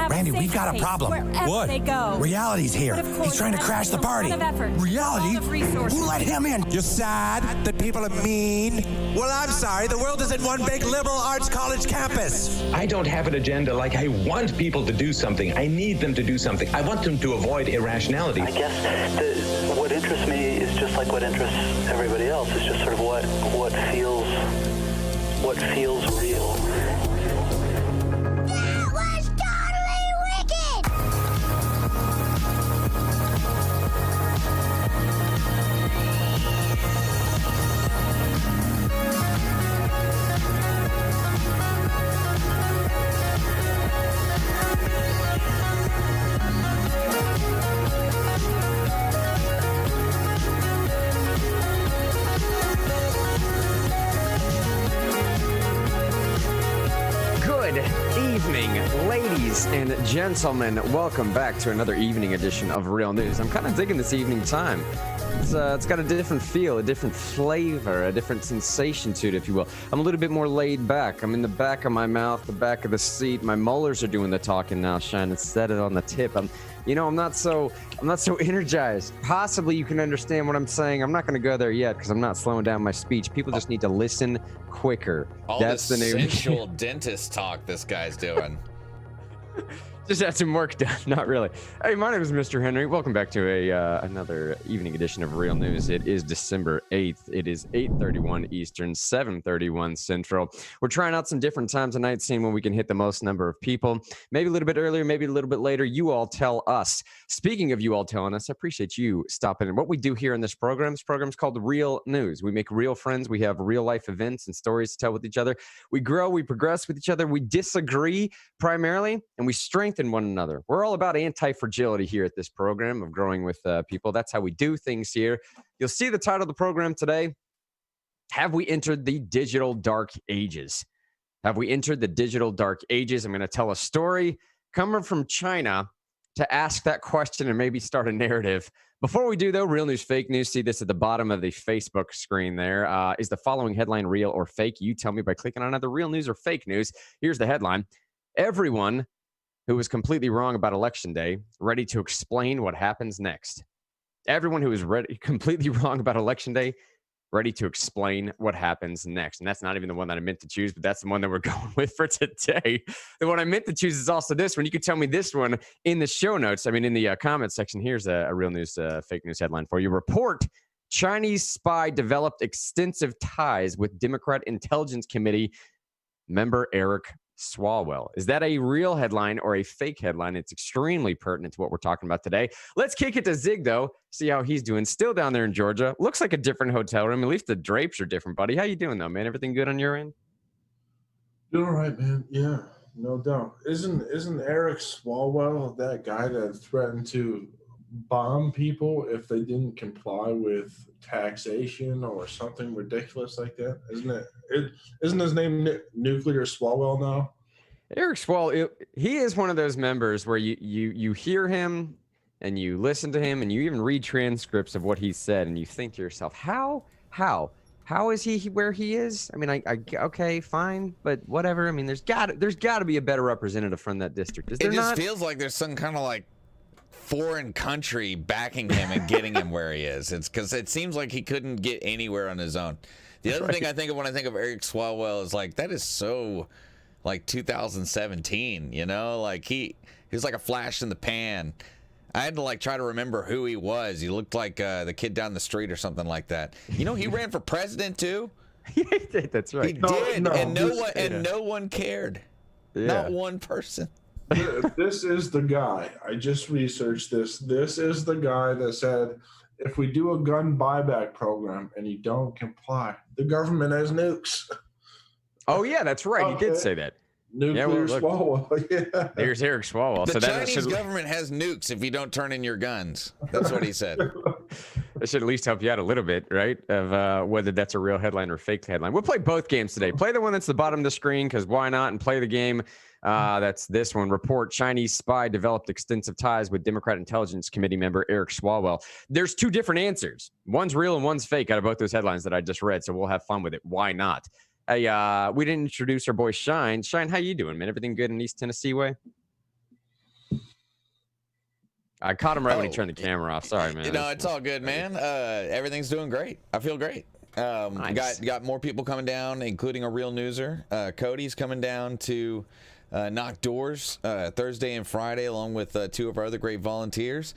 have Randy, a safe we've got a space problem. wherever What? they go. Reality's here. But of course, He's trying to that crash the takes a lot party. of effort, Reality? a lot of resources. Who let him in? You're sad that people are mean? Well, I'm sorry. The world isn't one big liberal arts college campus. I don't have an agenda like I want people to do something. I need them to do something. I want them to avoid irrationality. I guess what interests me is just like what interests everybody else. It's just sort of what feels real. That was totally wicked! Good evening, ladies and gentlemen. Welcome back to another evening edition of Real News. I'm kind of digging this evening time. It's got a different feel, a different flavor, a different sensation to it, if you will. I'm a little bit more laid back. I'm in the back of my mouth, the back of the seat. My molars are doing the talking now, Shine, instead of on the tip. I'm not so energized. Possibly you can understand what I'm saying. I'm not going to go there yet because I'm not slowing down my speech. People just need to listen quicker. All That's this the new sensual dentist talk this guy's doing. Just had some work done. Not really. Hey, my name is Mr. Henry. Welcome back to another evening edition of Real News. It is December 8th. It is 8:31 Eastern, 7:31 Central. We're trying out some different times tonight, seeing when we can hit the most number of people. Maybe a little bit earlier, maybe a little bit later. You all tell us. Speaking of you all telling us, I appreciate you stopping in. What we do here in this program is called Real News. We make real friends. We have real life events and stories to tell with each other. We grow, we progress with each other. We disagree primarily, and we strengthen one another. We're all about anti-fragility here at this program of growing with people. That's how we do things here. You'll see the title of the program today. Have we entered the digital dark ages? Have we entered the digital dark ages? I'm going to tell a story coming from China to ask that question and maybe start a narrative. Before we do, though, real news, fake news. See this at the bottom of the Facebook screen there. Is the following headline real or fake? You tell me by clicking on either real news or fake news. Here's the headline. Everyone who was completely wrong about Election Day, ready to explain what happens next. Everyone who is completely wrong about Election Day, ready to explain what happens next. And that's not even the one that I meant to choose, but that's the one that we're going with for today. The one I meant to choose is also this one. You could tell me this one in the show notes. I mean, in the comment section, here's a real news, fake news headline for you. Report, Chinese spy developed extensive ties with Democrat Intelligence Committee member Eric Swalwell. Is that a real headline or a fake headline? It's extremely pertinent to what we're talking about today. Let's kick it to Zig, though. See how he's doing. Still down there in Georgia. Looks like a different hotel room. At least the drapes are different, buddy. How you doing, though, man? Everything good on your end? Doing all right, man. Yeah, no doubt. Isn't Eric Swalwell that guy that threatened to bomb people if they didn't comply with taxation or something ridiculous like that? Isn't his name Nuclear Swalwell now? Eric Swalwell, he is one of those members where you hear him and you listen to him and you even read transcripts of what he said and you think to yourself, how is he where he is? I mean, I okay, fine, but whatever. I mean, there's got to be a better representative from that district. Is there It just not? feels like there's some kind of like foreign country backing him and getting him where he is. It's because it seems like he couldn't get anywhere on his own. The other thing I think of when I think of Eric Swalwell is like, that is so like 2017, you know, like he was like a flash in the pan. I had to like try to remember who he was. He looked like the kid down the street or something like that. You know, he ran for president too. That's right. He did, and no one cared. Yeah. Not one person. This is the guy. I just researched this. This is the guy that said, if we do a gun buyback program and you don't comply, the government has nukes. Oh, yeah, that's right. Okay. He did say that. Nuclear Swalwell. Yeah. There's Eric Swalwell. The So Chinese government has nukes if you don't turn in your guns. That's what he said. That should at least help you out a little bit, right? Of whether that's a real headline or fake headline. We'll play both games today. Play the one that's the bottom of the screen, because why not? And play the game that's this one. Report, Chinese spy developed extensive ties with Democrat Intelligence Committee member Eric Swalwell. There's two different answers. One's real and one's fake out of both those headlines that I just read, so we'll have fun with it. Why not? Hey, we didn't introduce our boy Shine. Shine, how you doing, man? Everything good in East Tennessee way? I caught him right when he Oh, turned the camera off. Sorry, man. No, it's all good, man. Everything's doing great. I feel great. Nice. Got more people coming down, including a real newser. Cody's coming down to knock doors Thursday and Friday, along with two of our other great volunteers.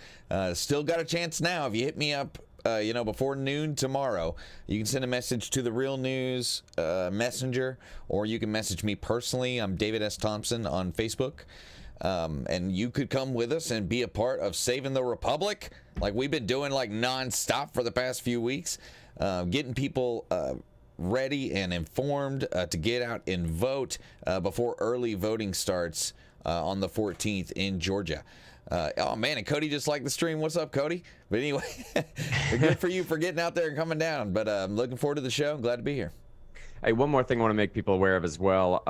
Still got a chance now. If you hit me up, before noon tomorrow, you can send a message to the Real News Messenger, or you can message me personally. I'm David S. Thompson on Facebook. And you could come with us and be a part of saving the Republic, like we've been doing like nonstop for the past few weeks, getting people ready and informed to get out and vote before early voting starts on the 14th in Georgia. Oh man, and Cody just liked the stream. What's up, Cody? But anyway, good for you for getting out there and coming down. But I'm looking forward to the show. I'm glad to be here. Hey, one more thing I want to make people aware of as well.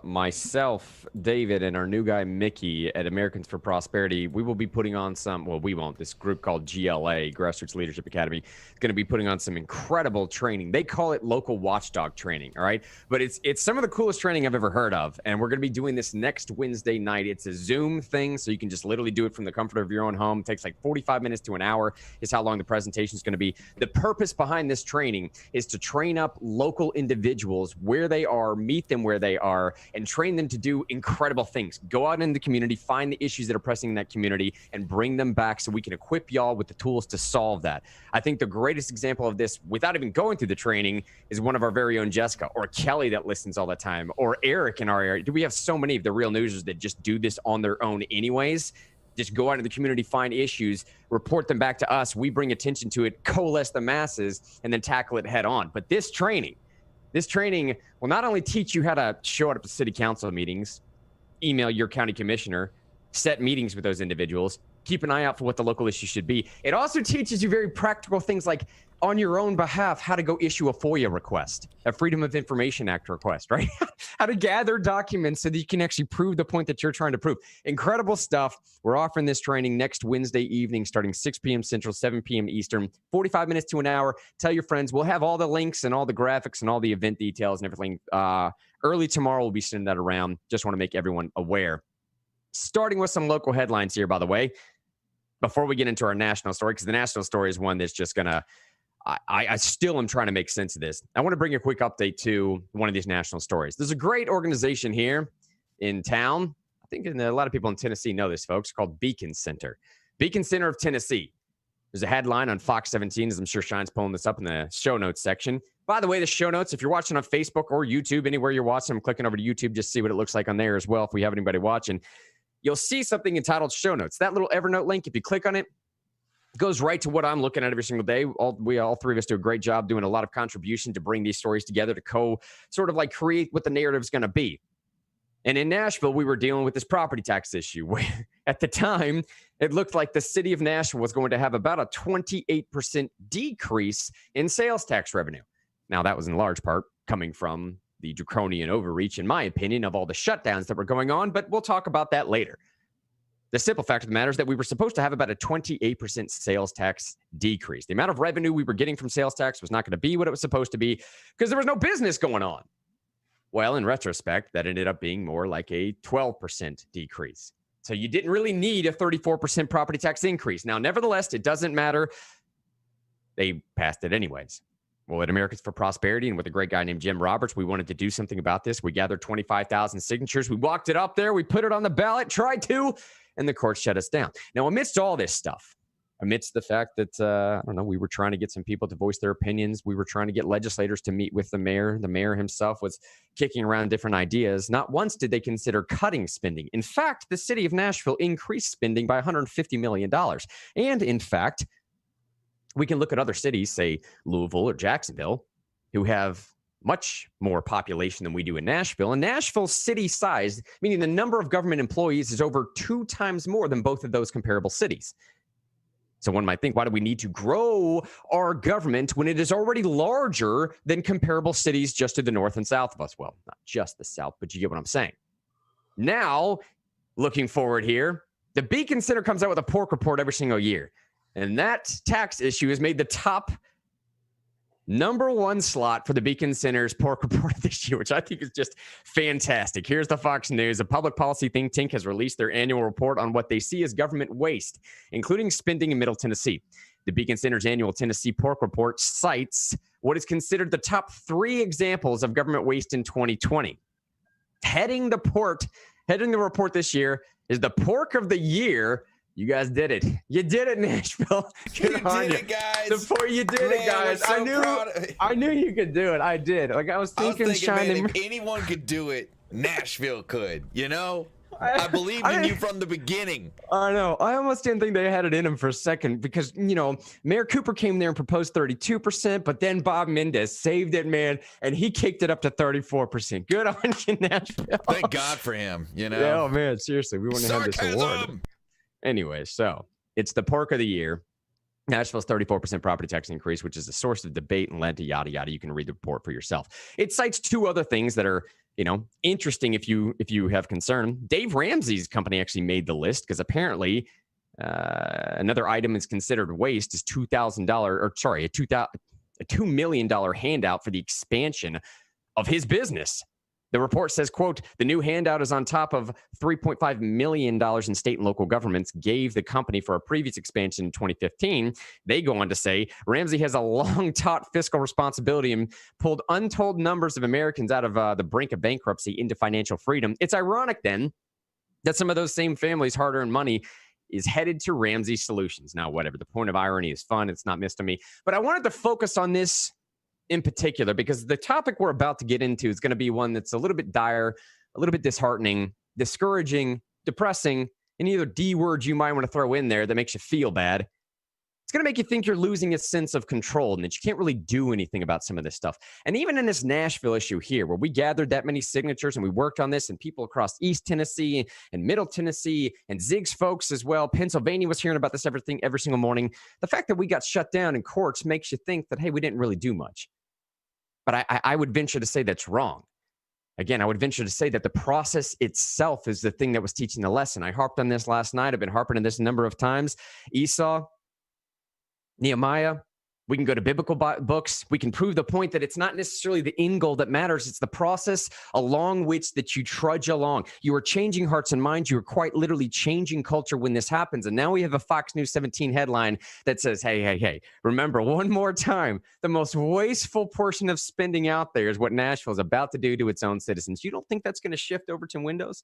Myself, David, and our new guy, Mickey, at Americans for Prosperity, we will be putting on we won't. This group called GLA, Grassroots Leadership Academy, is going to be putting on some incredible training. They call it local watchdog training, all right? But it's some of the coolest training I've ever heard of, and we're going to be doing this next Wednesday night. It's a Zoom thing, so you can just literally do it from the comfort of your own home. It takes like 45 minutes to an hour is how long the presentation is going to be. The purpose behind this training is to train up local individuals where they are, meet them where they are, and train them to do incredible things. Go out in the community, find the issues that are pressing in that community, and bring them back so we can equip y'all with the tools to solve that. I think the greatest example of this, without even going through the training, is one of our very own Jessica, or Kelly that listens all the time, or Eric in our area. We have so many of the real newsers that just do this on their own anyways. Just go out in the community, find issues, report them back to us. We bring attention to it, coalesce the masses, and then tackle it head on. But this training will not only teach you how to show up at city council meetings, email your county commissioner, set meetings with those individuals, keep an eye out for what the local issue should be. It also teaches you very practical things like on your own behalf, how to go issue a FOIA request, a Freedom of Information Act request, right? How to gather documents so that you can actually prove the point that you're trying to prove. Incredible stuff. We're offering this training next Wednesday evening, starting 6 p.m. Central, 7 p.m. Eastern, 45 minutes to an hour. Tell your friends. We'll have all the links and all the graphics and all the event details and everything. Early tomorrow, we'll be sending that around. Just want to make everyone aware. Starting with some local headlines here, by the way, before we get into our national story, because the national story is one that's just going to, I still am trying to make sense of this. I want to bring a quick update to one of these national stories. There's a great organization here in town. I think a lot of people in Tennessee know this, folks, called Beacon Center. Beacon Center of Tennessee. There's a headline on Fox 17, as I'm sure Shine's pulling this up in the show notes section. By the way, the show notes, if you're watching on Facebook or YouTube, anywhere you're watching, I'm clicking over to YouTube, just see what it looks like on there as well if we have anybody watching. You'll see something entitled show notes. That little Evernote link, if you click on it, goes right to what I'm looking at every single day. All three of us do a great job doing a lot of contribution to bring these stories together to sort of like create what the narrative is going to be. And in Nashville, we were dealing with this property tax issue where at the time, it looked like the city of Nashville was going to have about a 28% decrease in sales tax revenue. Now, that was in large part coming from the draconian overreach, in my opinion, of all the shutdowns that were going on, but we'll talk about that later. The simple fact of the matter is that we were supposed to have about a 28% sales tax decrease. The amount of revenue we were getting from sales tax was not going to be what it was supposed to be because there was no business going on. Well, in retrospect, that ended up being more like a 12% decrease. So you didn't really need a 34% property tax increase. Now, nevertheless, it doesn't matter. They passed it anyways. Well, at Americans for Prosperity and with a great guy named Jim Roberts, we wanted to do something about this. We gathered 25,000 signatures. We walked it up there. We put it on the ballot, tried to, and the court shut us down. Now, amidst all this stuff, amidst the fact that, we were trying to get some people to voice their opinions. We were trying to get legislators to meet with the mayor. The mayor himself was kicking around different ideas. Not once did they consider cutting spending. In fact, the city of Nashville increased spending by $150 million. And in fact, we can look at other cities, say Louisville or Jacksonville, who have much more population than we do in Nashville. And Nashville's city size, meaning the number of government employees, is over 2 times more than both of those comparable cities. So one might think, why do we need to grow our government when it is already larger than comparable cities just to the north and south of us? Well, not just the south, but you get what I'm saying. Now, looking forward here, the Beacon Center comes out with a pork report every single year. And that tax issue has made the top Number one slot for the Beacon Center's pork report this year, which I think is just fantastic. Here's the Fox News. A public policy think tank has released their annual report on what they see as government waste, including spending in Middle Tennessee. The Beacon Center's annual Tennessee pork report cites what is considered the top 3 examples of government waste in 2020. Heading the report this year is the pork of the year. You guys did it. You did it, Nashville. Good on you. It, guys. Before you did it, guys. So I knew you could do it. I did. Like I was thinking man, if anyone could do it, Nashville could. You know? I believed in you from the beginning. I know. I almost didn't think they had it in them for a second because, Mayor Cooper came there and proposed 32%, but then Bob Mendez saved it, man, and he kicked it up to 34%. Good on you, Nashville. Thank God for him, Yeah, oh, man, seriously. We wouldn't have this award. Anyway, so it's the pork of the year. Nashville's 34% property tax increase, which is a source of debate and led to yada, yada. You can read the report for yourself. It cites 2 other things that are, interesting if you have concern. Dave Ramsey's company actually made the list because apparently another item is considered waste is a $2 million handout for the expansion of his business. The report says, quote, the new handout is on top of $3.5 million in state and local governments gave the company for a previous expansion in 2015. They go on to say, Ramsey has a long-taught fiscal responsibility and pulled untold numbers of Americans out of the brink of bankruptcy into financial freedom. It's ironic, then, that some of those same families' hard-earned money is headed to Ramsey Solutions. Now, whatever. The point of irony is fun. It's not missed on me. But I wanted to focus on this in particular, because the topic we're about to get into is going to be one that's a little bit dire, a little bit disheartening, discouraging, depressing, and either D words you might want to throw in there that makes you feel bad. It's going to make you think you're losing a sense of control and that you can't really do anything about some of this stuff. And even in this Nashville issue here, where we gathered that many signatures and we worked on this, and people across East Tennessee and Middle Tennessee and Zig's folks as well, Pennsylvania was hearing about this every single morning. The fact that we got shut down in courts makes you think that, hey, we didn't really do much. But I would venture to say that's wrong. Again, I would venture to say that the process itself is the thing that was teaching the lesson. I harped on this last night. I've been harping on this a number of times. Esau, Nehemiah, we can go to biblical books. We can prove the point that it's not necessarily the end goal that matters. It's the process along which that you trudge along. You are changing hearts and minds. You are quite literally changing culture when this happens. And now we have a Fox News 17 headline that says, hey, remember one more time, the most wasteful portion of spending out there is what Nashville is about to do to its own citizens. You don't think that's going to shift over to Windows?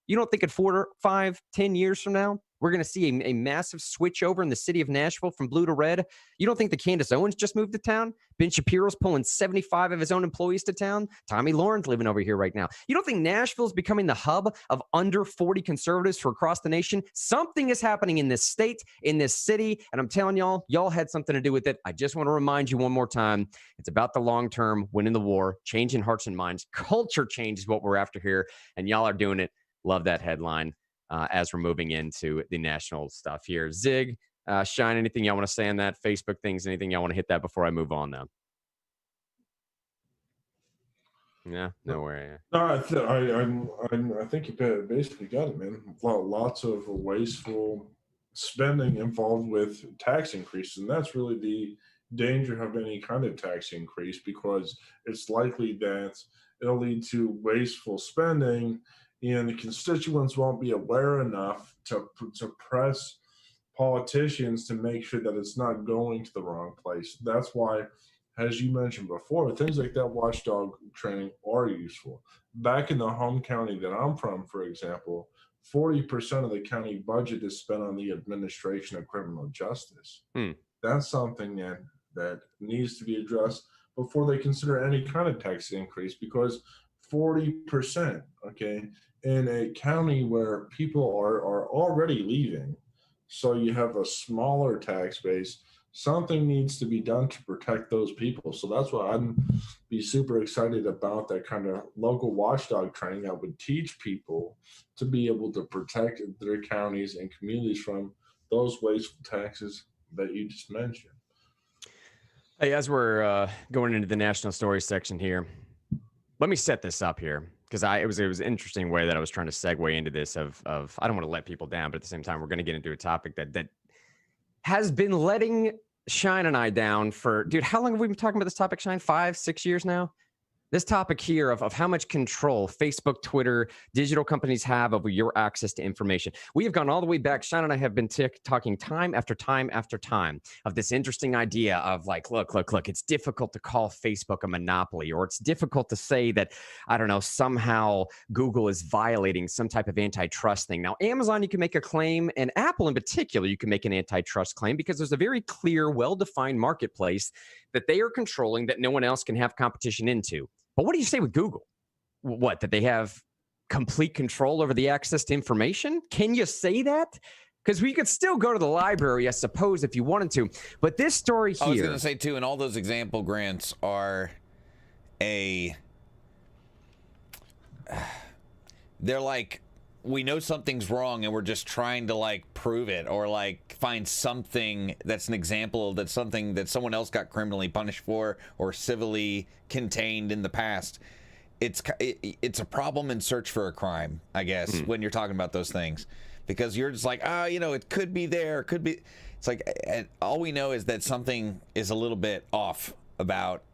You don't think in 4, 5, 10 years from now, we're going to see a massive switch over in the city of Nashville from blue to red? You don't think the Candace Owens just moved to town? Ben Shapiro's pulling 75 of his own employees to town? Tommy Lauren's living over here right now. You don't think Nashville's becoming the hub of under 40 conservatives for across the nation? Something is happening in this state, in this city, and I'm telling y'all had something to do with it. I just want to remind you one more time. It's about the long term, winning the war, changing hearts and minds. Culture change is what we're after here, and y'all are doing it. Love that headline as we're moving into the national stuff here. Zig, Shine, anything y'all want to say on that? Facebook things, anything y'all want to hit that before I move on now? Yeah, no way. No, I think you basically got it, man. Lots of wasteful spending involved with tax increases, and that's really the danger of any kind of tax increase, because it's likely that it'll lead to wasteful spending, and the constituents won't be aware enough to press politicians to make sure that it's not going to the wrong place. That's why, as you mentioned before, things like that watchdog training are useful. Back in the home county that I'm from, for example, 40% of the county budget is spent on the administration of criminal justice. That's something that needs to be addressed before they consider any kind of tax increase, because 40%, okay, in a county where people are already leaving, so you have a smaller tax base, something needs to be done to protect those people. So that's why I'd be super excited about that kind of local watchdog training that would teach people to be able to protect their counties and communities from those wasteful taxes that you just mentioned. Hey, as we're going into the national story section here, let me set this up here, because it was an interesting way that I was trying to segue into this of I don't want to let people down, but at the same time, we're going to get into a topic that has been letting Shine and I down for, dude, how long have we been talking about this topic, Shine? 5, 6 years now? This topic here of how much control Facebook, Twitter, digital companies have over your access to information. We have gone all the way back. Sean and I have been talking time after time after time of this interesting idea of like, look, it's difficult to call Facebook a monopoly, or it's difficult to say that, I don't know, somehow Google is violating some type of antitrust thing. Now, Amazon, you can make a claim, and Apple in particular, you can make an antitrust claim because there's a very clear, well-defined marketplace that they are controlling that no one else can have competition into. But what do you say with Google? What, that they have complete control over the access to information? Can you say that? Because we could still go to the library, I suppose, if you wanted to. But this story here... I was going to say, too, and all those example grants are they're like, we know something's wrong and we're just trying to, like, prove it, or, like, find something that's an example that's something that someone else got criminally punished for or civilly contained in the past. It's a problem in search for a crime, I guess, when you're talking about those things. Because you're just like, it could be there, could be... It's like, all we know is that something is a little bit off about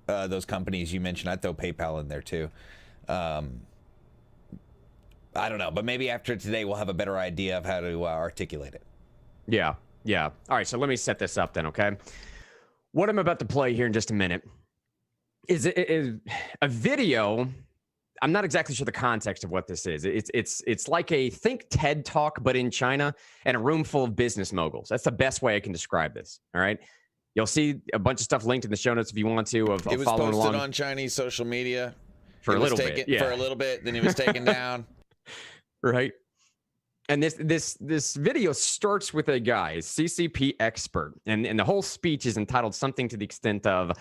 those companies you mentioned. I'd throw PayPal in there, too. I don't know, but maybe after today we'll have a better idea of how to articulate it. Yeah. All right, so let me set this up then, okay? What I'm about to play here in just a minute is a video. I'm not exactly sure the context of what this is. It's like a TED Talk, but in China, and a room full of business moguls. That's the best way I can describe this, all right? You'll see a bunch of stuff linked in the show notes if you want to. It was posted along on Chinese social media. For a little bit, then it was taken down. Right. And this video starts with a guy, CCP expert, and the whole speech is entitled something to the extent of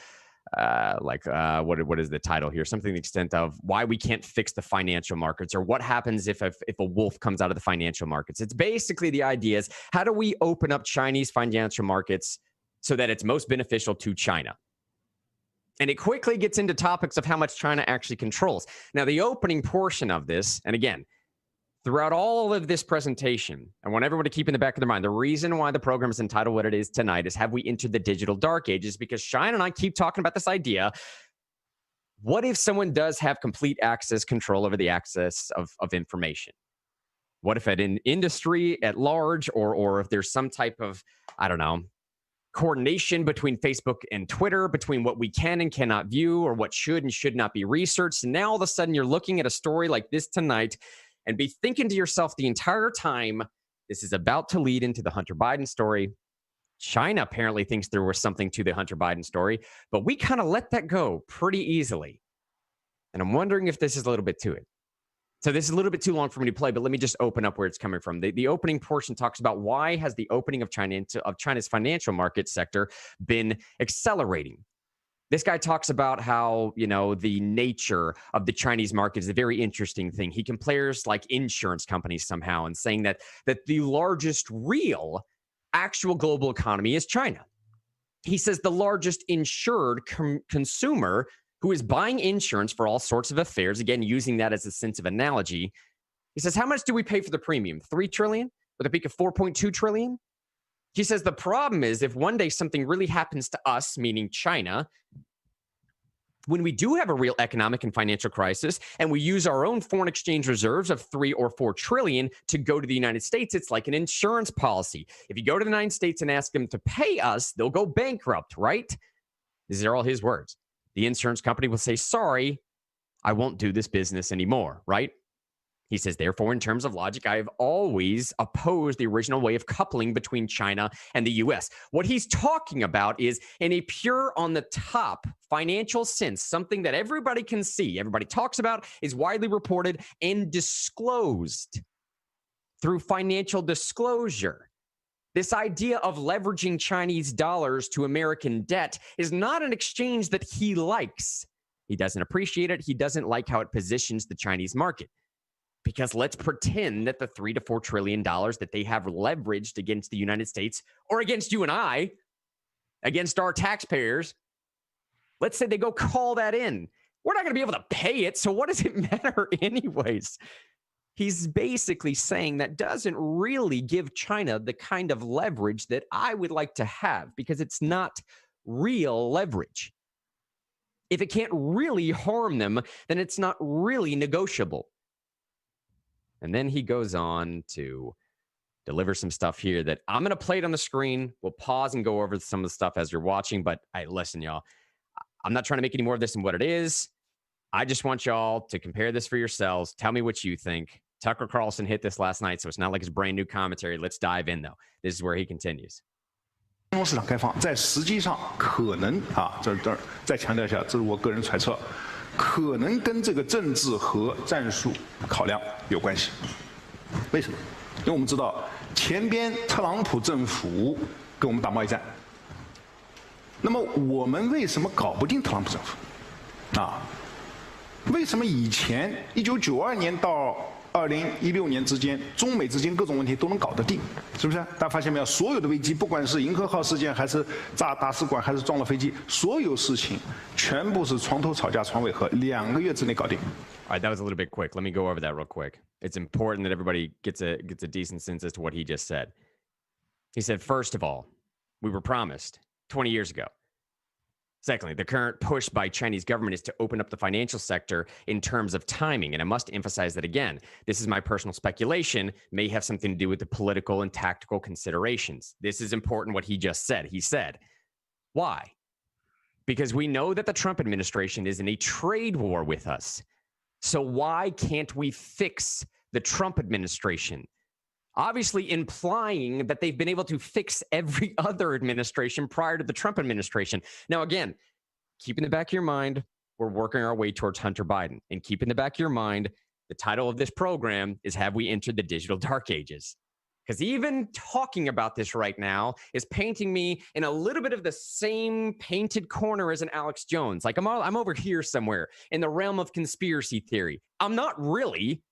what is the title here? Something to the extent of why we can't fix the financial markets, or what happens if a wolf comes out of the financial markets. It's basically the idea is, how do we open up Chinese financial markets so that it's most beneficial to China? And it quickly gets into topics of how much China actually controls. Now, the opening portion of this, and again, throughout all of this presentation, I want everyone to keep in the back of their mind, the reason why the program is entitled what it is tonight is, have we entered the digital dark ages? Because Shine and I keep talking about this idea. What if someone does have complete access, control over the access of information? What if an industry at large, or if there's some type of, I don't know, coordination between Facebook and Twitter, between what we can and cannot view, or what should and should not be researched? And now all of a sudden you're looking at a story like this tonight and be thinking to yourself the entire time, this is about to lead into the Hunter Biden story. China apparently thinks there was something to the Hunter Biden story, but we kind of let that go pretty easily. And I'm wondering if this is a little bit to it. So this is a little bit too long for me to play, but let me just open up where it's coming from. The opening portion talks about why has the opening of China's financial market sector been accelerating. This guy talks about how, the nature of the Chinese market is a very interesting thing. He compares like insurance companies somehow, and saying that the largest real actual global economy is China. He says the largest insured consumer who is buying insurance for all sorts of affairs, again, using that as a sense of analogy. He says, how much do we pay for the premium? 3 trillion with a peak of 4.2 trillion? He says the problem is, if one day something really happens to us, meaning China, when we do have a real economic and financial crisis, and we use our own foreign exchange reserves of 3 or 4 trillion to go to the United States, it's like an insurance policy. If you go to the United States and ask them to pay us, they'll go bankrupt, right? These are all his words. The insurance company will say, sorry, I won't do this business anymore, right? He says, therefore, in terms of logic, I have always opposed the original way of coupling between China and the U.S. What he's talking about is, in a pure on the top financial sense, something that everybody can see, everybody talks about, is widely reported and disclosed through financial disclosure. This idea of leveraging Chinese dollars to American debt is not an exchange that he likes. He doesn't appreciate it. He doesn't like how it positions the Chinese market. Because let's pretend that the $3 to $4 trillion that they have leveraged against the United States, or against you and I, against our taxpayers, let's say they go call that in. We're not going to be able to pay it, so what does it matter anyways? he's basically saying that doesn't really give China the kind of leverage that I would like to have, because it's not real leverage. If it can't really harm them, then it's not really negotiable. And then he goes on to deliver some stuff here that I'm going to play it on the screen. We'll pause and go over some of the stuff as you're watching. But listen, y'all, I'm not trying to make any more of this than what it is. I just want y'all to compare this for yourselves. Tell me what you think. Tucker Carlson hit this last night, so it's not like it's brand new commentary. Let's dive in, though. This is where he continues. 金融市场开放，在实际上可能啊，这儿再强调一下，这是我个人揣测，可能跟这个政治和战术考量有关系。为什么？因为我们知道前边特朗普政府跟我们打贸易战，那么我们为什么搞不定特朗普政府？啊？为什么以前1992年到2016年之间，中美之间各种问题都能搞得定，是不是？大家发现没有？所有的危机，不管是银河号事件，还是炸大使馆，还是撞了飞机，所有事情全部是床头吵架床尾和，2个月之内搞定。All right, that was a little bit quick. Let me go over that real quick. It's important that everybody gets a decent sense as to what he just said. He said, first of all, we were promised 20 years ago. Secondly, the current push by Chinese government is to open up the financial sector in terms of timing. And I must emphasize that again, this is my personal speculation, may have something to do with the political and tactical considerations. This is important what he just said. He said, why? Because we know that the Trump administration is in a trade war with us. So why can't we fix the Trump administration? Obviously implying that they've been able to fix every other administration prior to the Trump administration. Now, again, keep in the back of your mind, we're working our way towards Hunter Biden. And keep in the back of your mind, the title of this program is Have We Entered the Digital Dark Ages? Because even talking about this right now is painting me in a little bit of the same painted corner as an Alex Jones. Like I'm over here somewhere in the realm of conspiracy theory. I'm not really.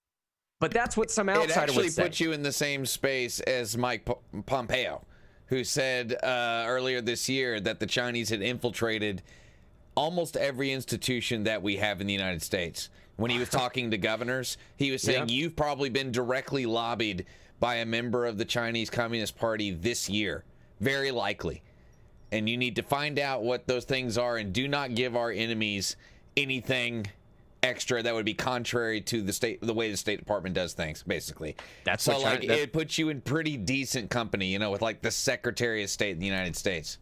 But that's what some outsider would say. It actually puts you in the same space as Mike Pompeo, who said earlier this year that the Chinese had infiltrated almost every institution that we have in the United States. When he was talking to governors, he was saying, you've probably been directly lobbied by a member of the Chinese Communist Party this year. Very likely. And you need to find out what those things are and do not give our enemies anything extra that would be contrary to the way the State Department does things, basically. That's so like it puts you in pretty decent company, you know, with like the Secretary of State in the United States.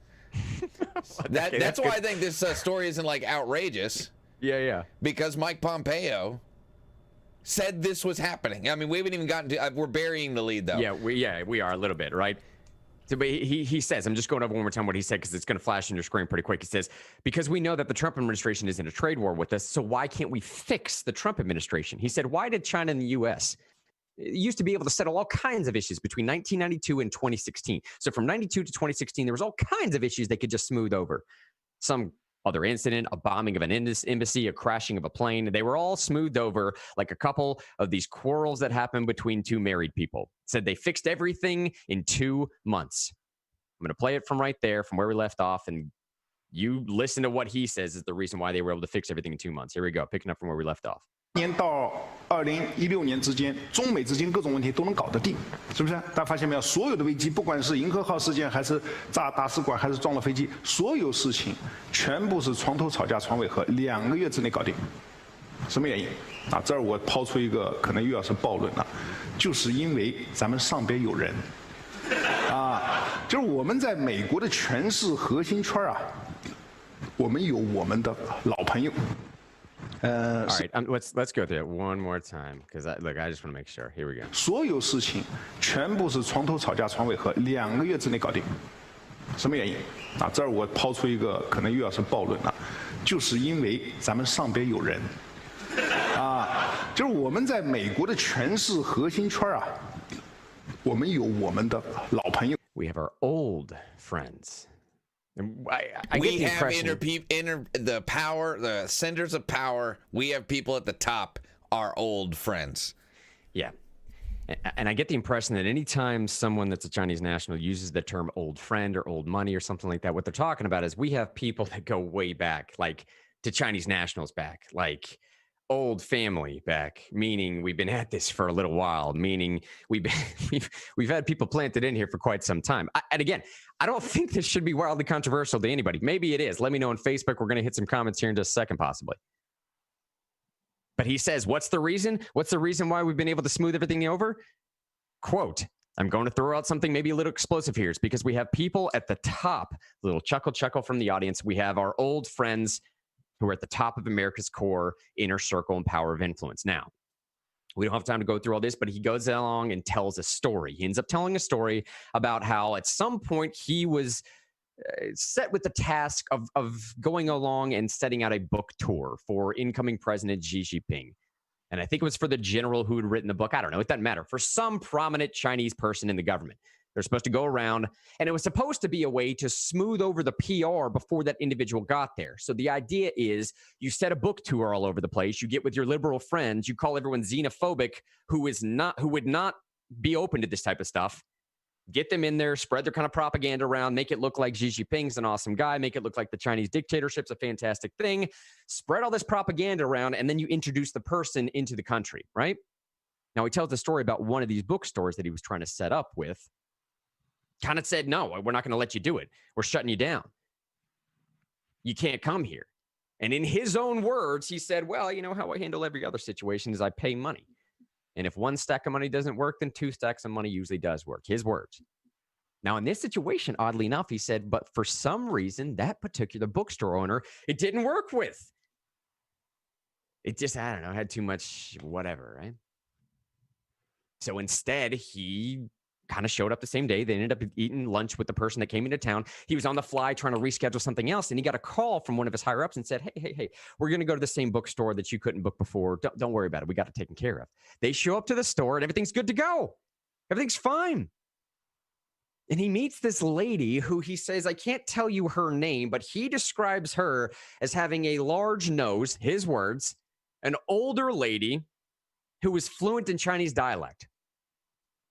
That's why I think this story isn't like outrageous. Yeah. Because Mike Pompeo said this was happening. I mean, we haven't even gotten to. We're burying the lead though. Yeah, we are a little bit, right? So, but he says, I'm just going over one more time what he said because it's going to flash on your screen pretty quick. He says, because we know that the Trump administration is in a trade war with us, so why can't we fix the Trump administration? He said, why did China and the U.S. used to be able to settle all kinds of issues between 1992 and 2016? So from 92 to 2016, there was all kinds of issues they could just smooth over. Some other incident, a bombing of an embassy, a crashing of a plane. They were all smoothed over like a couple of these quarrels that happened between two married people. Said they fixed everything in 2 months. I'm going to play it from right there, from where we left off, and you listen to what he says is the reason why they were able to fix everything in 2 months. Here we go, picking up from where we left off. 年到2016年之间，中美之间各种问题都能搞得定，是不是？大家发现没有？所有的危机，不管是银河号事件，还是炸大使馆，还是撞了飞机，所有事情全部是床头吵架床尾和，2个月之内搞定。什么原因？啊，这儿我抛出一个可能又要是暴论了，就是因为咱们上边有人，啊，就是我们在美国的权势核心圈啊，我们有我们的老朋友。All right, let's go through it one more time because I just want to make sure. Here we go. 所有事情全部是床头吵架床尾和，2个月之内搞定。什么原因？啊，这儿我抛出一个可能又要是暴论了，就是因为咱们上边有人，啊，就是我们在美国的权势核心圈啊，我们有我们的老朋友。We have our old friends. I we get have the power, the centers of power. We have people at the top, our old friends. Yeah. And I get the impression that anytime someone that's a Chinese national uses the term old friend or old money or something like that, what they're talking about is we have people that go way back, like to Chinese nationals back, like old family back, meaning we've been at this for a little while, meaning we've had people planted in here for quite some time. And again, I don't think this should be wildly controversial to anybody. Maybe it is. Let me know on Facebook. We're going to hit some comments here in just a second, possibly. But he says, what's the reason? What's the reason why we've been able to smooth everything over? Quote, I'm going to throw out something maybe a little explosive here. It's because we have people at the top, little chuckle from the audience. We have our old friends who are at the top of America's core inner circle and power of influence. Now, we don't have time to go through all this, but he goes along and tells a story. He ends up telling a story about how at some point he was set with the task of going along and setting out a book tour for incoming President Xi Jinping. And I think it was for the general who had written the book. I don't know. It doesn't matter. For some prominent Chinese person in the government. They're supposed to go around, and it was supposed to be a way to smooth over the PR before that individual got there. So the idea is you set a book tour all over the place. You get with your liberal friends. You call everyone xenophobic who would not be open to this type of stuff. Get them in there, spread their kind of propaganda around, make it look like Xi Jinping's an awesome guy, make it look like the Chinese dictatorship's a fantastic thing. Spread all this propaganda around, and then you introduce the person into the country, right? Now, he tells the story about one of these bookstores that he was trying to set up with. Kind of said, no, we're not going to let you do it. We're shutting you down. You can't come here. And in his own words, he said, well, you know how I handle every other situation is I pay money. And if one stack of money doesn't work, then 2 stacks of money usually does work. His words. Now, in this situation, oddly enough, he said, but for some reason, that particular bookstore owner, it didn't work with. It just, I don't know, had too much whatever, right? So instead, he kind of showed up the same day. They ended up eating lunch with the person that came into town. He was on the fly trying to reschedule something else, and he got a call from one of his higher ups and said, hey, we're going to go to the same bookstore that you couldn't book before. Don't worry about it. We got it taken care of. They show up to the store, and everything's good to go. Everything's fine. And he meets this lady who he says, I can't tell you her name, but he describes her as having a large nose, his words, an older lady who was fluent in Chinese dialect.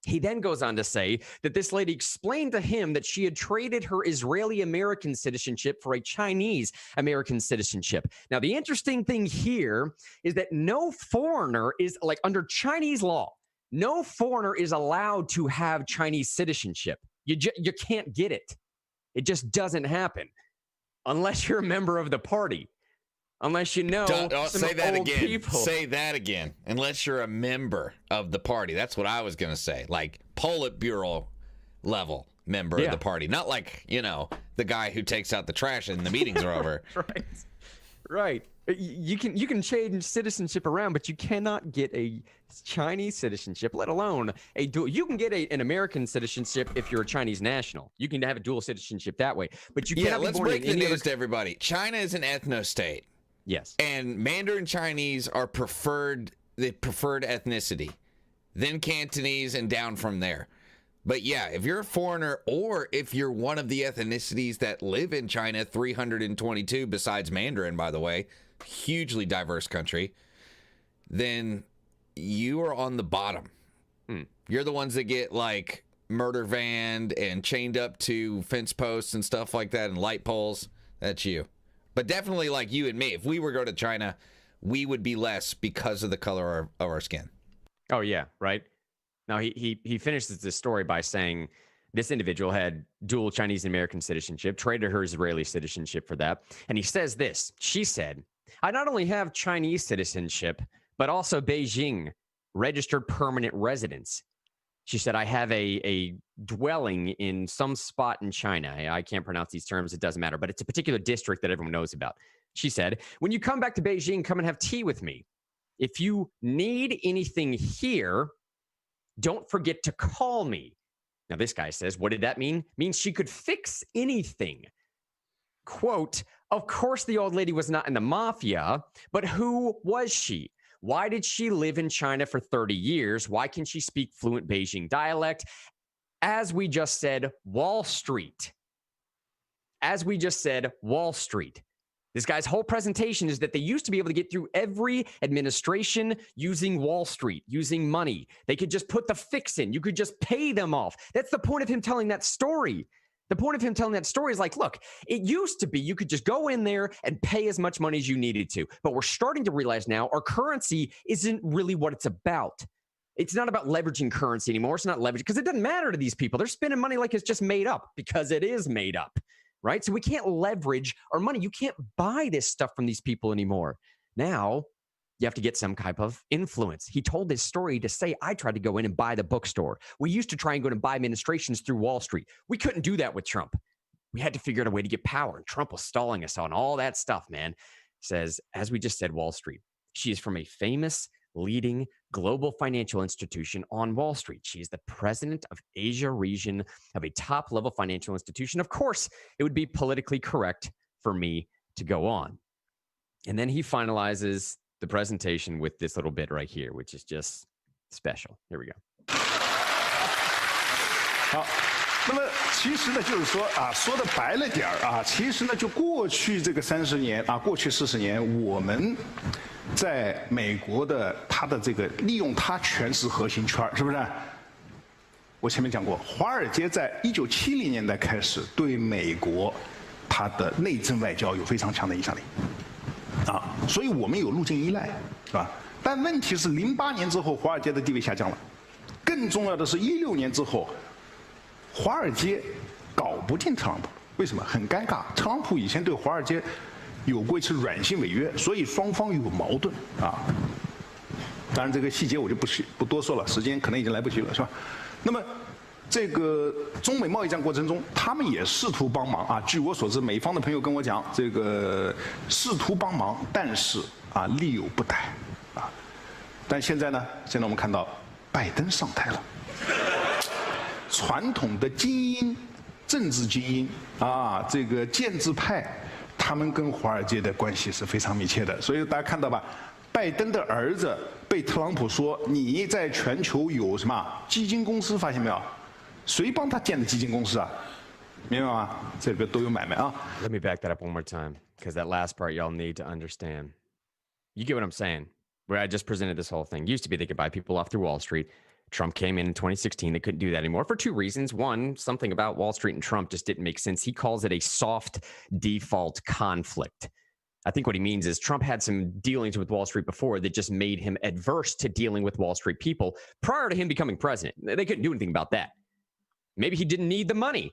He then goes on to say that this lady explained to him that she had traded her Israeli-American citizenship for a Chinese-American citizenship. Now, the interesting thing here is that no foreigner is, like under Chinese law, no foreigner is allowed to have Chinese citizenship. You can't get it. It just doesn't happen unless you're a member of the party. Unless you know some say that old again. people. Say that again. Unless you're a member of the party. That's what I was going to say. Like Politburo level member of the party. Not like, you know, the guy who takes out the trash and the meetings are over. Right. You can change citizenship around, but you cannot get a Chinese citizenship, let alone a dual. You can get an American citizenship if you're a Chinese national. You can have a dual citizenship that way, but you cannot be born in any let's break the news other... to everybody. China is an ethno-state. Yes. And Mandarin Chinese are the preferred ethnicity. Then Cantonese and down from there. But yeah, if you're a foreigner or if you're one of the ethnicities that live in China, 322 besides Mandarin, by the way, hugely diverse country, then you are on the bottom. You're the ones that get like murder vanned and chained up to fence posts and stuff like that and light poles. That's you. But definitely like you and me, if we were to go to China, we would be less because of the color of our skin. Oh, yeah, right. Now, he finishes this story by saying this individual had dual Chinese and American citizenship, traded her Israeli citizenship for that. And he says this. She said, I not only have Chinese citizenship, but also Beijing registered permanent residence. She said, I have a dwelling in some spot in China. I can't pronounce these terms. It doesn't matter, but it's a particular district that everyone knows about. She said, when you come back to Beijing, come and have tea with me. If you need anything here, don't forget to call me. Now, this guy says, what did that mean? Means she could fix anything. Quote, of course, the old lady was not in the mafia, but who was she? Why did she live in China for 30 years? Why can she speak fluent Beijing dialect? As we just said, Wall Street. As we just said, Wall Street. This guy's whole presentation is that they used to be able to get through every administration using Wall Street, using money. They could just put the fix in. You could just pay them off. That's the point of him telling that story. The point of him telling that story is like, look, it used to be you could just go in there and pay as much money as you needed to. But we're starting to realize now our currency isn't really what it's about. It's not about leveraging currency anymore. It's not leveraging because it doesn't matter to these people. They're spending money like it's just made up because it is made up, right? So we can't leverage our money. You can't buy this stuff from these people anymore. Now, you have to get some type of influence. He told this story to say, I tried to go in and buy the bookstore. We used to try and go and buy administrations through Wall Street. We couldn't do that with Trump. We had to figure out a way to get power. And Trump was stalling us on all that stuff, man. Says, as we just said, Wall Street. She is from a famous, leading global financial institution on Wall Street. She is the president of Asia region of a top-level financial institution. Of course, it would be politically correct for me to go on. And then he finalizes the presentation with this little bit right here, which is just special. Here we go. 好，那么其实呢，就是说啊，说的白了点儿啊，其实呢，就过去这个30年啊，过去40年，我们在美国的它的这个利用它全是核心圈儿，是不是？我前面讲过，华尔街在1970年代开始对美国它的内政外交有非常强的影响力。 啊，所以我们有路径依赖，是吧？但问题是，08年之后，华尔街的地位下降了。更重要的是，16年之后，华尔街搞不定特朗普，为什么？很尴尬。特朗普以前对华尔街有过一次软性违约，所以双方有矛盾啊。当然，这个细节我就不多说了，时间可能已经来不及了，是吧？那么。 这个中美贸易战过程中，他们也试图帮忙啊。据我所知，美方的朋友跟我讲，这个试图帮忙，但是啊力有不逮啊。但现在呢，现在我们看到拜登上台了，传统的精英、政治精英啊，这个建制派，他们跟华尔街的关系是非常密切的。所以大家看到吧，拜登的儿子被特朗普说你在全球有什么基金公司，发现没有？ 谁帮他建的基金公司啊？明白吗？这里边都有买卖啊。Let me back that up one more time, because that last part y'all need to understand. You get what I'm saying? Where I just presented this whole thing. Used to be they could buy people off through Wall Street. Trump came in 2016. They couldn't do that anymore for two reasons. One, something about Wall Street and Trump just didn't make sense. He calls it a soft default conflict. I think what he means is Trump had some dealings with Wall Street before that just made him adverse to dealing with Wall Street people prior to him becoming president. They couldn't do anything about that. Maybe he didn't need the money.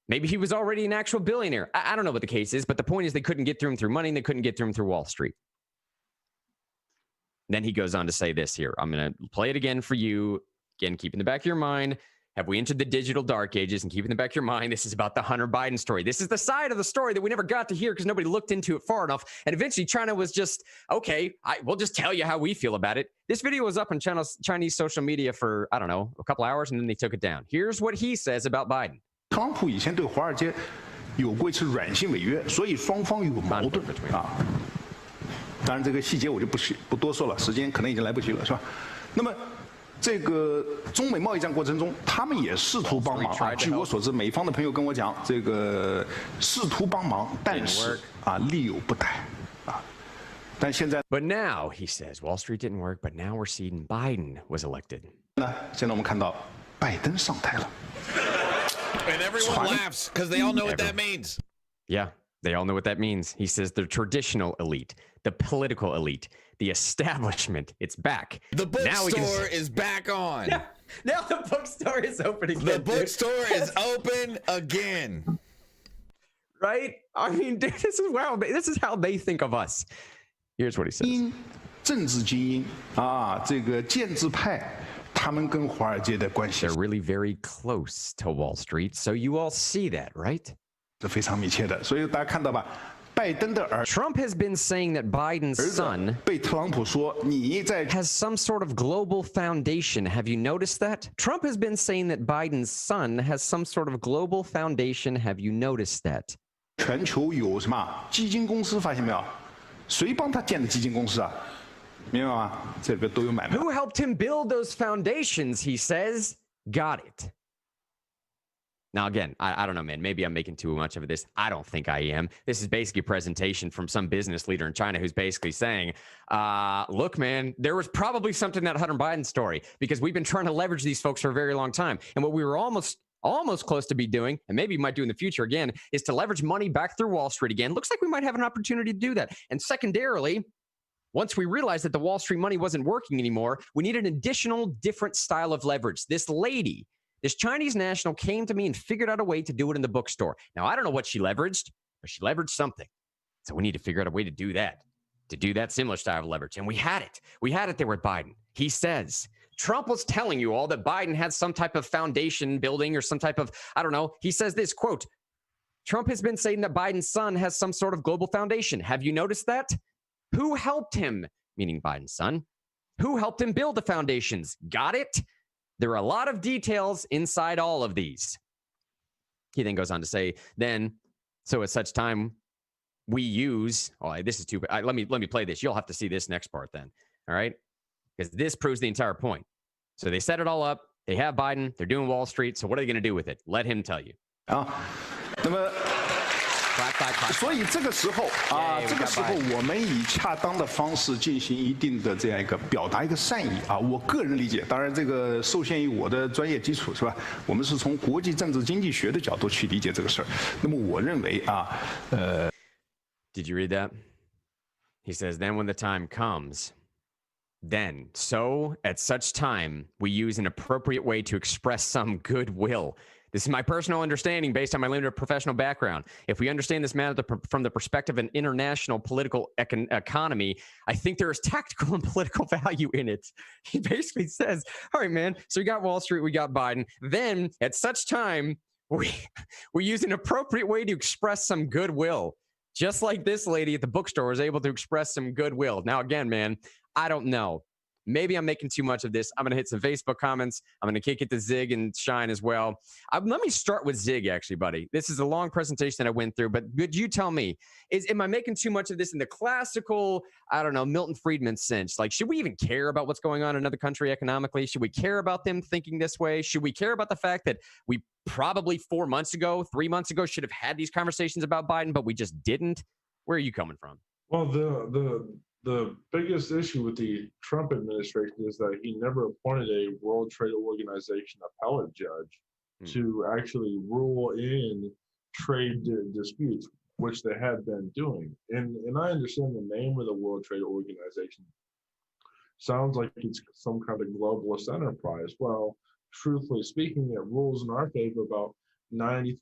Maybe he was already an actual billionaire. I don't know what the case is, but the point is they couldn't get through him through money and they couldn't get through him through Wall Street. Then he goes on to say this here. I'm going to play it again for you. Again, keep in the back of your mind. Have we entered the digital dark ages? And keep in the back of your mind, this is about the Hunter Biden story. This is the side of the story that we never got to hear because nobody looked into it far enough. And eventually China was just, okay, we'll just tell you how we feel about it. This video was up on Chinese social media for, I don't know, a couple hours, and then they took it down. Here's what he says about Biden. 特朗普以前对华尔街有过一次软性违约，所以双方有矛盾啊。当然，这个细节我就不多说了，时间可能已经来不及了，是吧？那么。 这个中美贸易战过程中，他们也试图帮忙啊。据我所知，美方的朋友跟我讲，这个试图帮忙，但是啊力有不逮啊。但现在 ，But now he says Wall Street didn't work, but now we're seeing Biden was elected. 呢，现在我们看到拜登上台了。And everyone laughs because they all know what that means. Yeah, they all know what that means. He says the traditional elite, the political elite. The establishment, it's back. The bookstore is back on. Yeah, now the bookstore is open again. The bookstore is open again. Right? I mean, dude, this is wow. This is how they think of us. Here's what he says. 政治精英啊，这个建制派，他们跟华尔街的关系 They're really very close to Wall Street, so you all see that, right? 是非常密切的。所以大家看到吧。 Trump has been saying that Biden's son has some sort of global foundation. Have you noticed that? Trump has been saying that Biden's son has some sort of global foundation. Have you noticed that? 全球有什么基金公司？发现没有？谁帮他建的基金公司啊？明白吗？这里边都有买卖。 Who helped him build those foundations? He says, got it. Now, again, I don't know, man. Maybe I'm making too much of this. I don't think I am. This is basically a presentation from some business leader in China who's basically saying, look, man, there was probably something in that Hunter Biden story because we've been trying to leverage these folks for a very long time. And what we were almost almost close to be doing, and maybe might do in the future again, is to leverage money back through Wall Street again. Looks like we might have an opportunity to do that. And secondarily, once we realized that the Wall Street money wasn't working anymore, we need an additional different style of leverage. This lady, this Chinese national, came to me and figured out a way to do it in the bookstore. Now, I don't know what she leveraged, but she leveraged something. So we need to figure out a way to do that similar style of leverage. And we had it. We had it there with Biden. He says, Trump was telling you all that Biden had some type of foundation building or some type of, I don't know. He says this, quote, Trump has been saying that Biden's son has some sort of global foundation. Have you noticed that? Who helped him, meaning Biden's son? Who helped him build the foundations? Got it? There are a lot of details inside all of these. He then goes on to say, so at such time we use, this is too bad. Let me play this. You'll have to see this next part then. All right? Because this proves the entire point. So they set it all up. They have Biden. They're doing Wall Street. So what are they going to do with it? Let him tell you. 那么所以这个时候我们以恰当的方式进行一定的这样一个表达一个善意啊，我个人理解，当然这个受限于我的专业基础是吧？我们是从国际政治经济学的角度去理解这个事儿。那么我认为Did you read that? He says, then when the time comes, so at such time, we use an appropriate way to express some goodwill. This is my personal understanding based on my limited professional background. If we understand this matter from the perspective of an international political economy, I think there is tactical and political value in it. He basically says, all right, man, so we got Wall Street, we got Biden. Then at such time, we use an appropriate way to express some goodwill. Just like this lady at the bookstore was able to express some goodwill. Now, again, man, I don't know. Maybe I'm making too much of this. I'm going to hit some Facebook comments. I'm going to kick it to Zig and Shine as well. Let me start with Zig, actually, buddy. This is a long presentation that I went through, but could you tell me, am I making too much of this in the classical, I don't know, Milton Friedman sense? Like, should we even care about what's going on in another country economically? Should we care about them thinking this way? Should we care about the fact that we probably 4 months ago, 3 months ago, should have had these conversations about Biden, but we just didn't? Where are you coming from? Well, the biggest issue with the Trump administration is that he never appointed a World Trade Organization appellate judge to actually rule in trade disputes, which they had been doing. And I understand the name of the World Trade Organization sounds like it's some kind of globalist enterprise. Well, truthfully speaking, it rules in our favor about 93%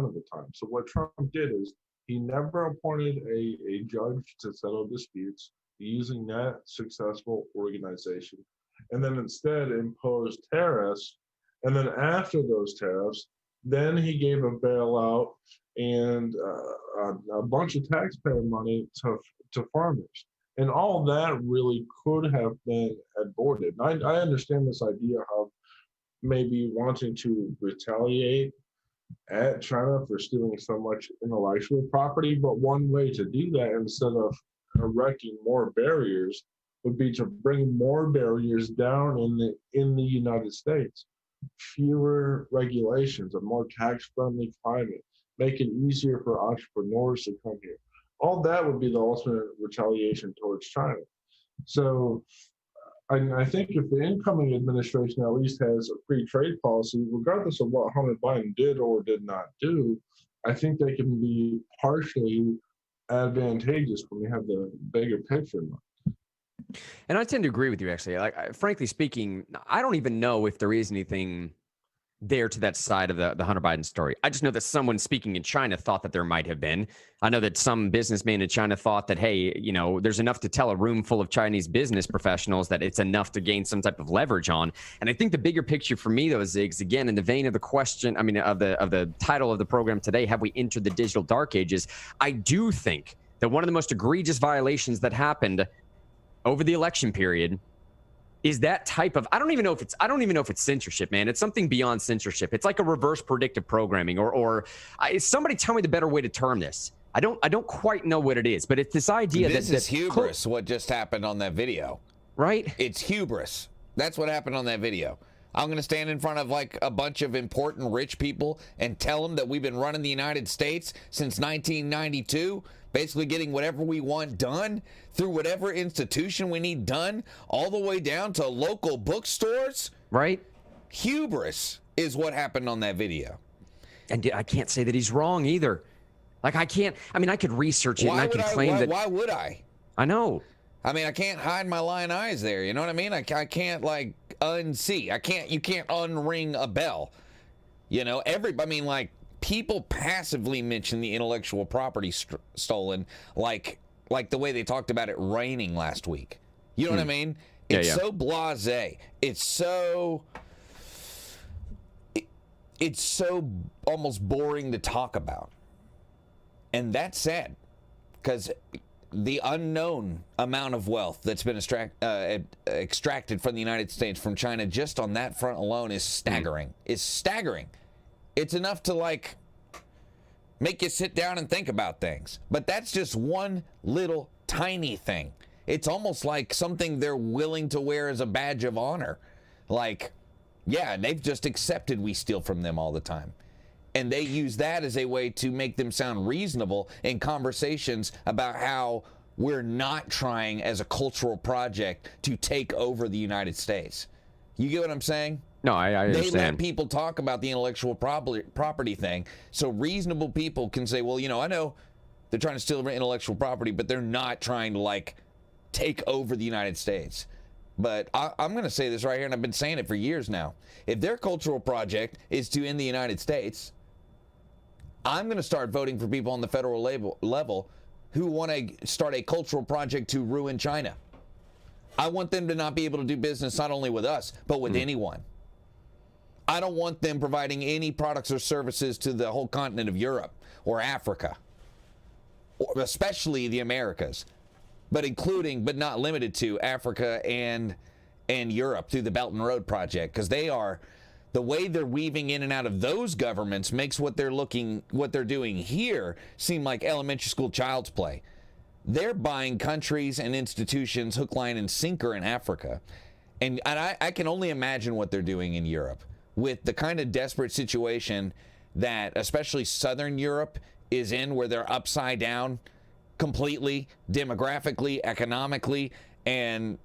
of the time. So what Trump did is he never appointed a judge to settle disputes using that successful organization, and then instead imposed tariffs. And then after those tariffs, then he gave a bailout and a bunch of taxpayer money to farmers. And all that really could have been aborted. And I understand this idea of maybe wanting to retaliate at China for stealing so much intellectual property, but one way to do that instead of erecting more barriers would be to bring more barriers down in the United States. Fewer regulations, a more tax-friendly climate, make it easier for entrepreneurs to come here. All that would be the ultimate retaliation towards China. So I think if the incoming administration at least has a free trade policy, regardless of what Hunter Biden did or did not do, I think they can be partially advantageous when we have the bigger picture in mind. And I tend to agree with you, actually. Frankly speaking, I don't even know if there is anything there to that side of the Hunter Biden story. I just know that someone speaking in China thought that there might have been. I know that some businessman in China thought that, hey, there's enough to tell a room full of Chinese business professionals that it's enough to gain some type of leverage on. And I think the bigger picture for me, though, Ziggs, again, in the vein of the question, of the title of the program today, have we entered the digital dark ages? I do think that one of the most egregious violations that happened over the election period is that type of, I don't even know if it's censorship, man. It's something beyond censorship. It's like a reverse predictive programming or somebody tell me the better way to term this. I don't quite know what it is, but it's this idea this is hubris, what just happened on that video. Right? It's hubris. That's what happened on that video. I'm going to stand in front of like a bunch of important rich people and tell them that we've been running the United States since 1992, basically getting whatever we want done through whatever institution we need done, all the way down to local bookstores. Right? Hubris. is what happened on that video. And I can't say that he's wrong either. Like, I can't, I mean, I could research it and I could claim that. Why would I? I know. I mean, I can't hide my lying eyes there. You know what I mean? I can't like unsee. You can't unring a bell. You know, I mean, like, people passively mention the intellectual property stolen, like the way they talked about it raining last week. You know what I mean? It's so blasé. It's so almost boring to talk about. And that's sad, because the unknown amount of wealth that's been extracted from the United States from China just on that front alone is staggering. It's staggering. It's enough to, like, make you sit down and think about things. But that's just one little tiny thing. It's almost like something they're willing to wear as a badge of honor. Like, yeah, they've just accepted we steal from them all the time. And they use that as a way to make them sound reasonable in conversations about how we're not trying as a cultural project to take over the United States. You get what I'm saying? No, I understand. They let people talk about the intellectual property thing, so reasonable people can say, well, you know, I know they're trying to steal intellectual property, but they're not trying to, like, take over the United States. But I'm going to say this right here, and I've been saying it for years now. If their cultural project is to end the United States, I'm going to start voting for people on the federal level who want to start a cultural project to ruin China. I want them to not be able to do business not only with us, but with anyone. I don't want them providing any products or services to the whole continent of Europe or Africa, or especially the Americas, but including, but not limited to, Africa and Europe through the Belt and Road Project, because they are, the way they're weaving in and out of those governments makes what they're doing here seem like elementary school child's play. They're buying countries and institutions hook, line, and sinker in Africa. And I can only imagine what they're doing in Europe with the kind of desperate situation that especially Southern Europe is in, where they're upside down completely, demographically, economically, and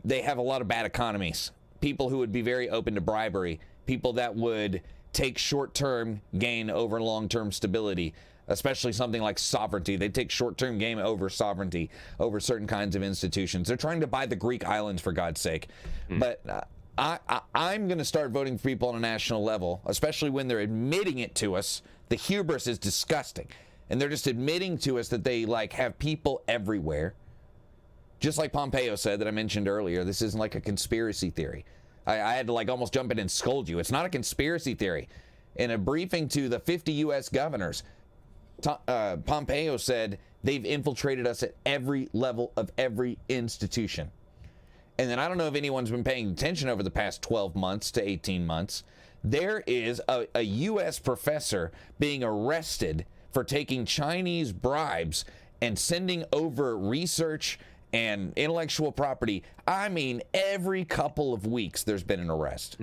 they have a lot of bad economies. People who would be very open to bribery, people that would take short-term gain over long-term stability, especially something like sovereignty. They take short-term gain over sovereignty, over certain kinds of institutions. They're trying to buy the Greek islands, for God's sake. But I'm going to start voting for people on a national level, especially when they're admitting it to us. The hubris is disgusting. And they're just admitting to us that they, like, have people everywhere. Just like Pompeo said that I mentioned earlier, this isn't like a conspiracy theory. I had to, like, almost jump in and scold you. It's not a conspiracy theory. In a briefing to the 50 U.S. governors, Pompeo said they've infiltrated us at every level of every institution. And then I don't know if anyone's been paying attention over the past 12 months to 18 months. There is a U.S. professor being arrested for taking Chinese bribes and sending over research and intellectual property. I mean, every couple of weeks there's been an arrest.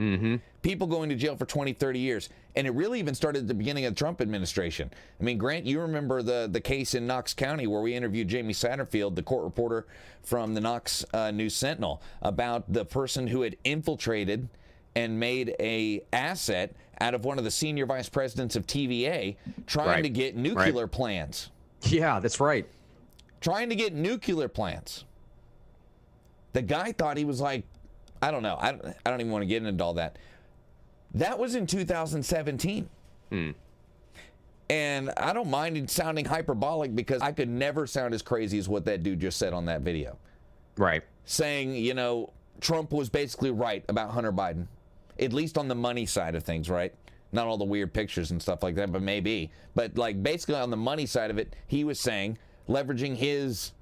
People going to jail for 20, 30 years. And it really even started at the beginning of the Trump administration. I mean, Grant, you remember the case in Knox County where we interviewed Jamie Satterfield, the court reporter from the Knox News Sentinel, about the person who had infiltrated and made a asset out of one of the senior vice presidents of TVA, trying to get nuclear plans. Yeah, that's right. Trying to get nuclear plants. The guy thought he was like, I don't know. I don't even want to get into all that. That was in 2017. And I don't mind it sounding hyperbolic, because I could never sound as crazy as what that dude just said on that video. Right. Saying, you know, Trump was basically right about Hunter Biden. At least on the money side of things, right? Not all the weird pictures and stuff like that, but maybe. But, like, basically on the money side of it, he was saying, leveraging his,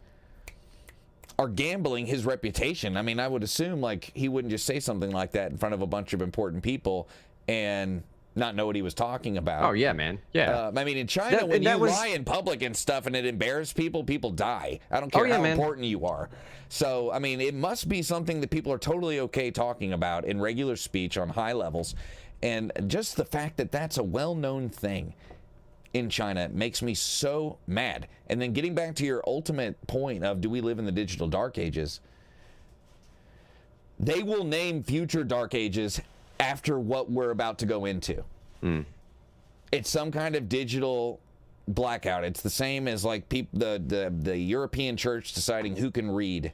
or gambling his reputation. I mean, I would assume, like, he wouldn't just say something like that in front of a bunch of important people and not know what he was talking about. Oh, yeah, man. Yeah. I mean, in China, when you lie in public and stuff and it embarrasses people, people die. I don't care how important you are. So, I mean, it must be something that people are totally okay talking about in regular speech on high levels. And just the fact that that's a well-known thing in China makes me so mad. And then getting back to your ultimate point of, do we live in the digital dark ages? They will name future dark ages after what we're about to go into. It's some kind of digital blackout. It's the same as like the European church deciding who can read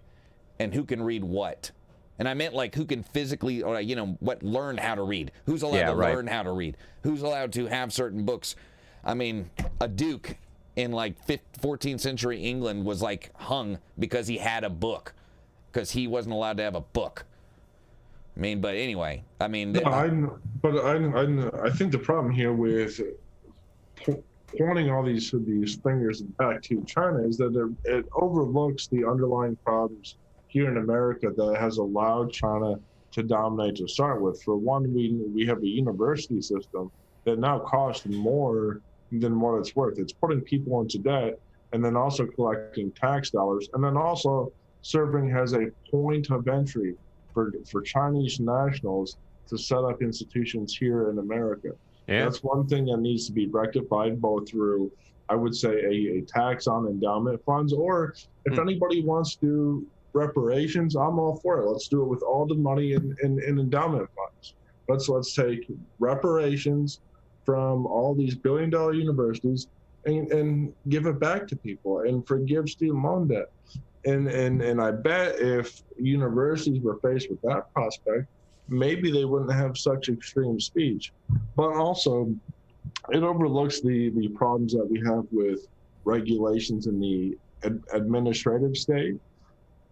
and who can read what. And I meant like who can physically, or learn how to read. Who's allowed to learn how to read? Who's allowed to have certain books? I mean, a duke in like 14th century England was like hung because he had a book, because he wasn't allowed to have a book. I mean, but anyway, I mean, I think the problem here with pointing all these fingers back to China is that it overlooks the underlying problems here in America that has allowed China to dominate to start with. For one, we have a university system that now costs more than what it's worth. It's putting people into debt and then also collecting tax dollars, and then also serving as a point of entry for Chinese nationals to set up institutions here in America. Yeah. That's one thing that needs to be rectified, both through, I would say, a tax on endowment funds, or if anybody wants to do reparations, I'm all for it. Let's do it with all the money in endowment funds. Let's take reparations from all these billion-dollar universities and give it back to people and forgive student loan debt. And I bet if universities were faced with that prospect, maybe they wouldn't have such extreme speech. But also, it overlooks the problems that we have with regulations in the administrative state,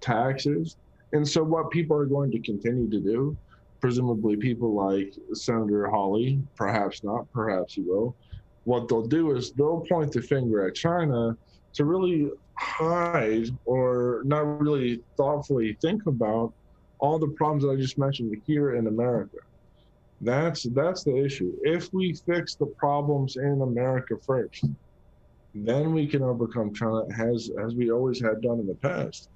taxes. And so what people are going to continue to do, presumably people like Senator Hawley, perhaps not, perhaps he will, what they'll do is they'll point the finger at China to really hide or not really thoughtfully think about all the problems that I just mentioned here in America. That's the issue. If we fix the problems in America first, then we can overcome China as we always had done in the past.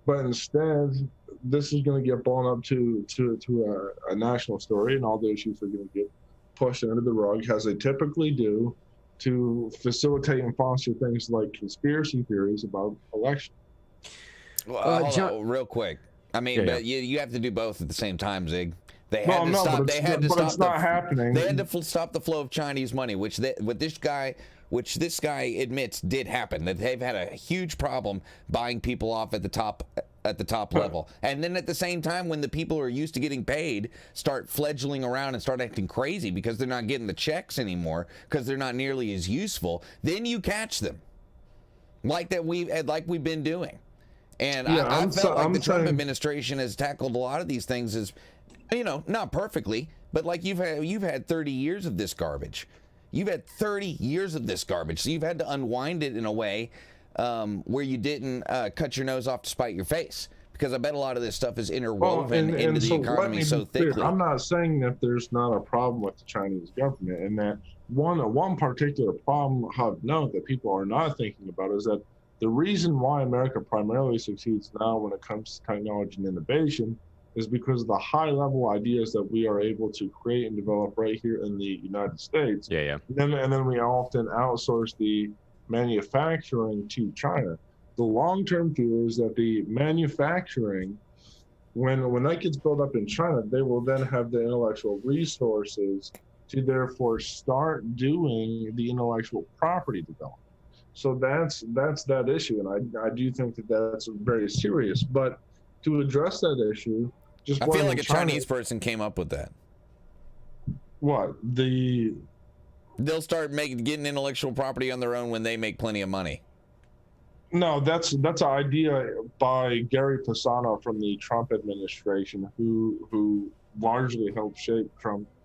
But instead, this is going to get blown up to a national story, and all the issues are going to get pushed under the rug, as they typically do, to facilitate and foster things like conspiracy theories about election. Well, hold on, real quick. I mean, but you have to do both at the same time, Zig. They had to stop. They had to stop. It's not happening. They had to stop the flow of Chinese money, which this guy admits did happen. That they've had a huge problem buying people off at the top level, and then at the same time, when the people who are used to getting paid start fledgling around and start acting crazy because they're not getting the checks anymore because they're not nearly as useful, then you catch them, like we've been doing. And I felt like the Trump administration has tackled a lot of these things as, not perfectly, but like you've had 30 years of this garbage. You've had 30 years of this garbage, so you've had to unwind it in a way where you didn't cut your nose off to spite your face, because I bet a lot of this stuff is interwoven into the economy so thickly. I'm not saying that there's not a problem with the Chinese government, and that one particular problem of note that people are not thinking about is that the reason why America primarily succeeds now when it comes to technology and innovation is because of the high-level ideas that we are able to create and develop right here in the United States. Yeah. And then we often outsource the manufacturing to China. The long-term view is that the manufacturing, when that gets built up in China, they will then have the intellectual resources to therefore start doing the intellectual property development. So that's that issue, and I do think that that's very serious. But to address that issue, I feel like a Chinese person came up with that. What? They'll start getting intellectual property on their own when they make plenty of money. No, that's an idea by Gary Pisano from the Trump administration, who largely helped shape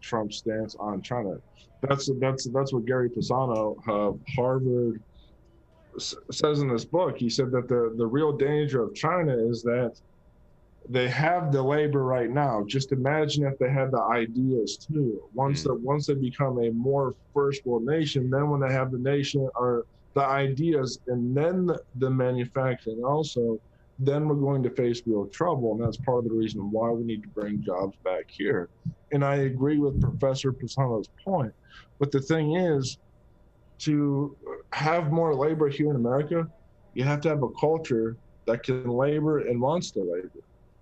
Trump's stance on China. That's what Gary Pisano of Harvard says in this book. He said that the real danger of China is that they have the labor right now. Just imagine if they had the ideas too. Once they become a more first world nation, then when they have the nation or the ideas and then the manufacturing also, then we're going to face real trouble. And that's part of the reason why we need to bring jobs back here. And I agree with Professor Pisano's point. But the thing is, to have more labor here in America, you have to have a culture that can labor and wants to labor.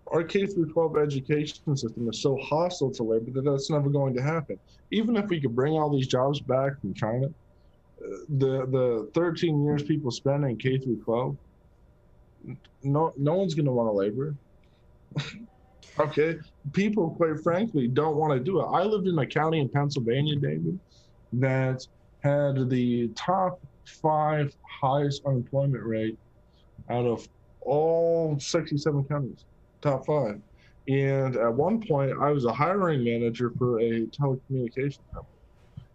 our K through 12 education system is so hostile to labor that that's never going to happen. Even if we could bring all these jobs back from China, the 13 years people spend in K through 12, no one's going to want to labor. Okay, people, quite frankly, don't want to do it. I lived in a county in Pennsylvania, David, that had the top 5 highest unemployment rate out of all 67 counties, top 5. And at one point, I was a hiring manager for a telecommunications company.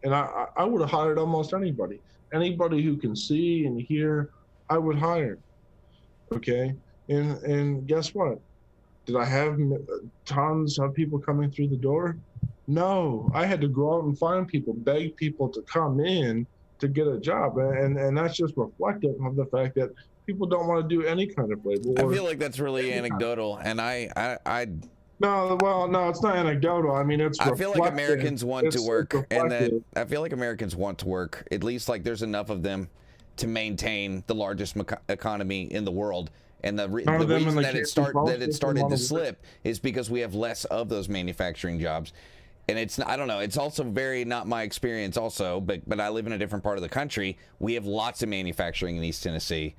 And I would have hired almost anybody. Anybody who can see and hear, I would hire. Okay? And guess what? Did I have tons of people coming through the door? No. I had to go out and find people, beg people to come in to get a job. And that's just reflective of the fact that people don't want to do any kind of labor. I feel like that's really anecdotal, and No, well, no, it's not anecdotal. I mean, it's. I feel like Americans want to work, and that reflective. I feel like Americans want to work. At least like there's enough of them to maintain the largest economy in the world. And the None of them in reason the that K-12 it system started want to to slip is because we have less of those manufacturing jobs. And it's, I don't know, it's also very not my experience also, but I live in a different part of the country. We have lots of manufacturing in East Tennessee,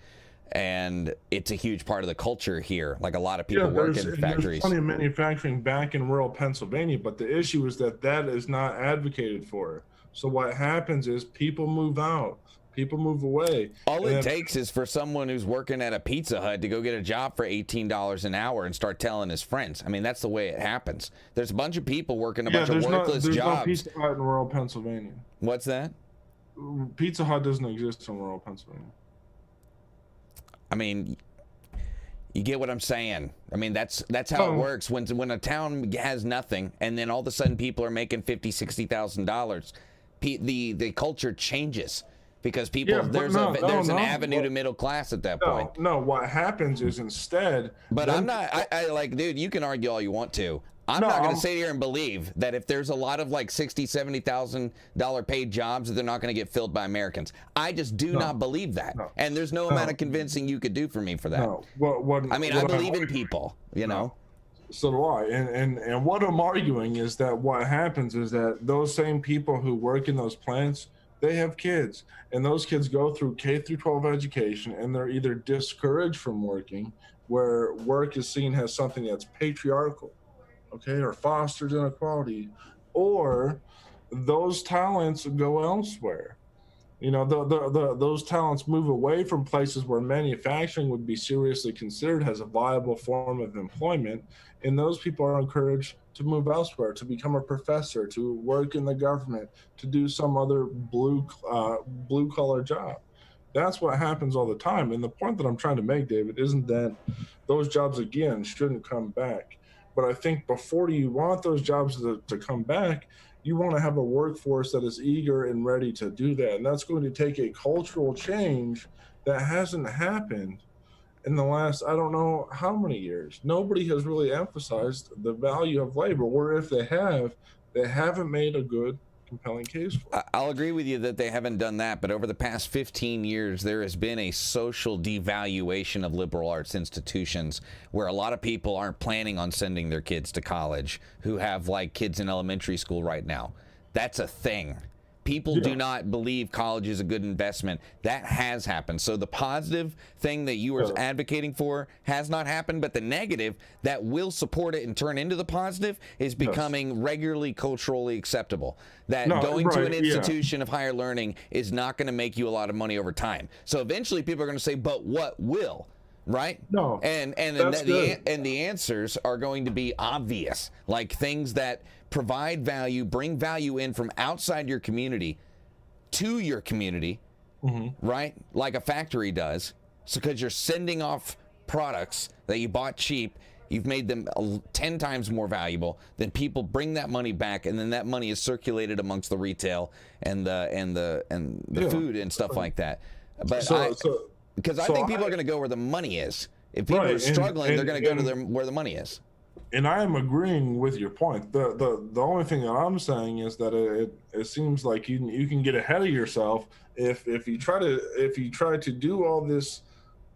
and it's a huge part of the culture here. Like a lot of people work in factories. There's plenty of manufacturing back in rural Pennsylvania, but the issue is that is not advocated for. So what happens is people move out. People move away. All it takes is for someone who's working at a Pizza Hut to go get a job for $18 an hour and start telling his friends. I mean, that's the way it happens. There's a bunch of people working a bunch of worthless there's jobs. No Pizza Hut in rural Pennsylvania. What's that? Pizza Hut doesn't exist in rural Pennsylvania. I mean, you get what I'm saying. I mean, that's how it works. When a town has nothing, and then all of a sudden people are making $50,000-$60,000, the culture changes. Because people, there's an avenue to middle class at that point. No, what happens is instead. But I'm not. I like, dude. You can argue all you want to. I'm not going to sit here and believe that if there's a lot of like $60,000-$70,000 paid jobs, that they're not going to get filled by Americans. I just do not believe that. And there's no amount of convincing you could do for me for that. No. I mean, I believe in people. You know. So do I. And what I'm arguing is that what happens is that those same people who work in those plants, they have kids, and those kids go through K through 12 education, and they're either discouraged from working, where work is seen as something that's patriarchal, okay, or fosters inequality, or those talents go elsewhere. You know, those talents move away from places where manufacturing would be seriously considered as a viable form of employment, and those people are encouraged to move elsewhere, to become a professor, to work in the government, to do some other blue collar job. That's what happens all the time. And the point that I'm trying to make, David, isn't that those jobs, again, shouldn't come back. But I think before you want those jobs to come back, you want to have a workforce that is eager and ready to do that. And that's going to take a cultural change that hasn't happened in the last, I don't know how many years. Nobody has really emphasized the value of labor, or if they have, they haven't made a good, compelling case for it. I'll agree with you that they haven't done that, but over the past 15 years, there has been a social devaluation of liberal arts institutions where a lot of people aren't planning on sending their kids to college who have like kids in elementary school right now. That's a thing. People do not believe college is a good investment. That has happened. So the positive thing that you are advocating for has not happened, but the negative that will support it and turn into the positive is becoming regularly culturally acceptable. That going to an institution of higher learning is not going to make you a lot of money over time. So eventually people are going to say, but what will? Right? No. And the answers are going to be obvious, like things that provide value, bring value in from outside your community to your community, right? Like a factory does. So because you're sending off products that you bought cheap, you've made them 10 times more valuable. Then people bring that money back, and then that money is circulated amongst the retail and the food and stuff like that. But because I think people are going to go where the money is. If people are struggling, they're going to go to where the money is. And I am agreeing with your point. The only thing that I'm saying is that it seems like you can get ahead of yourself if you try to do all this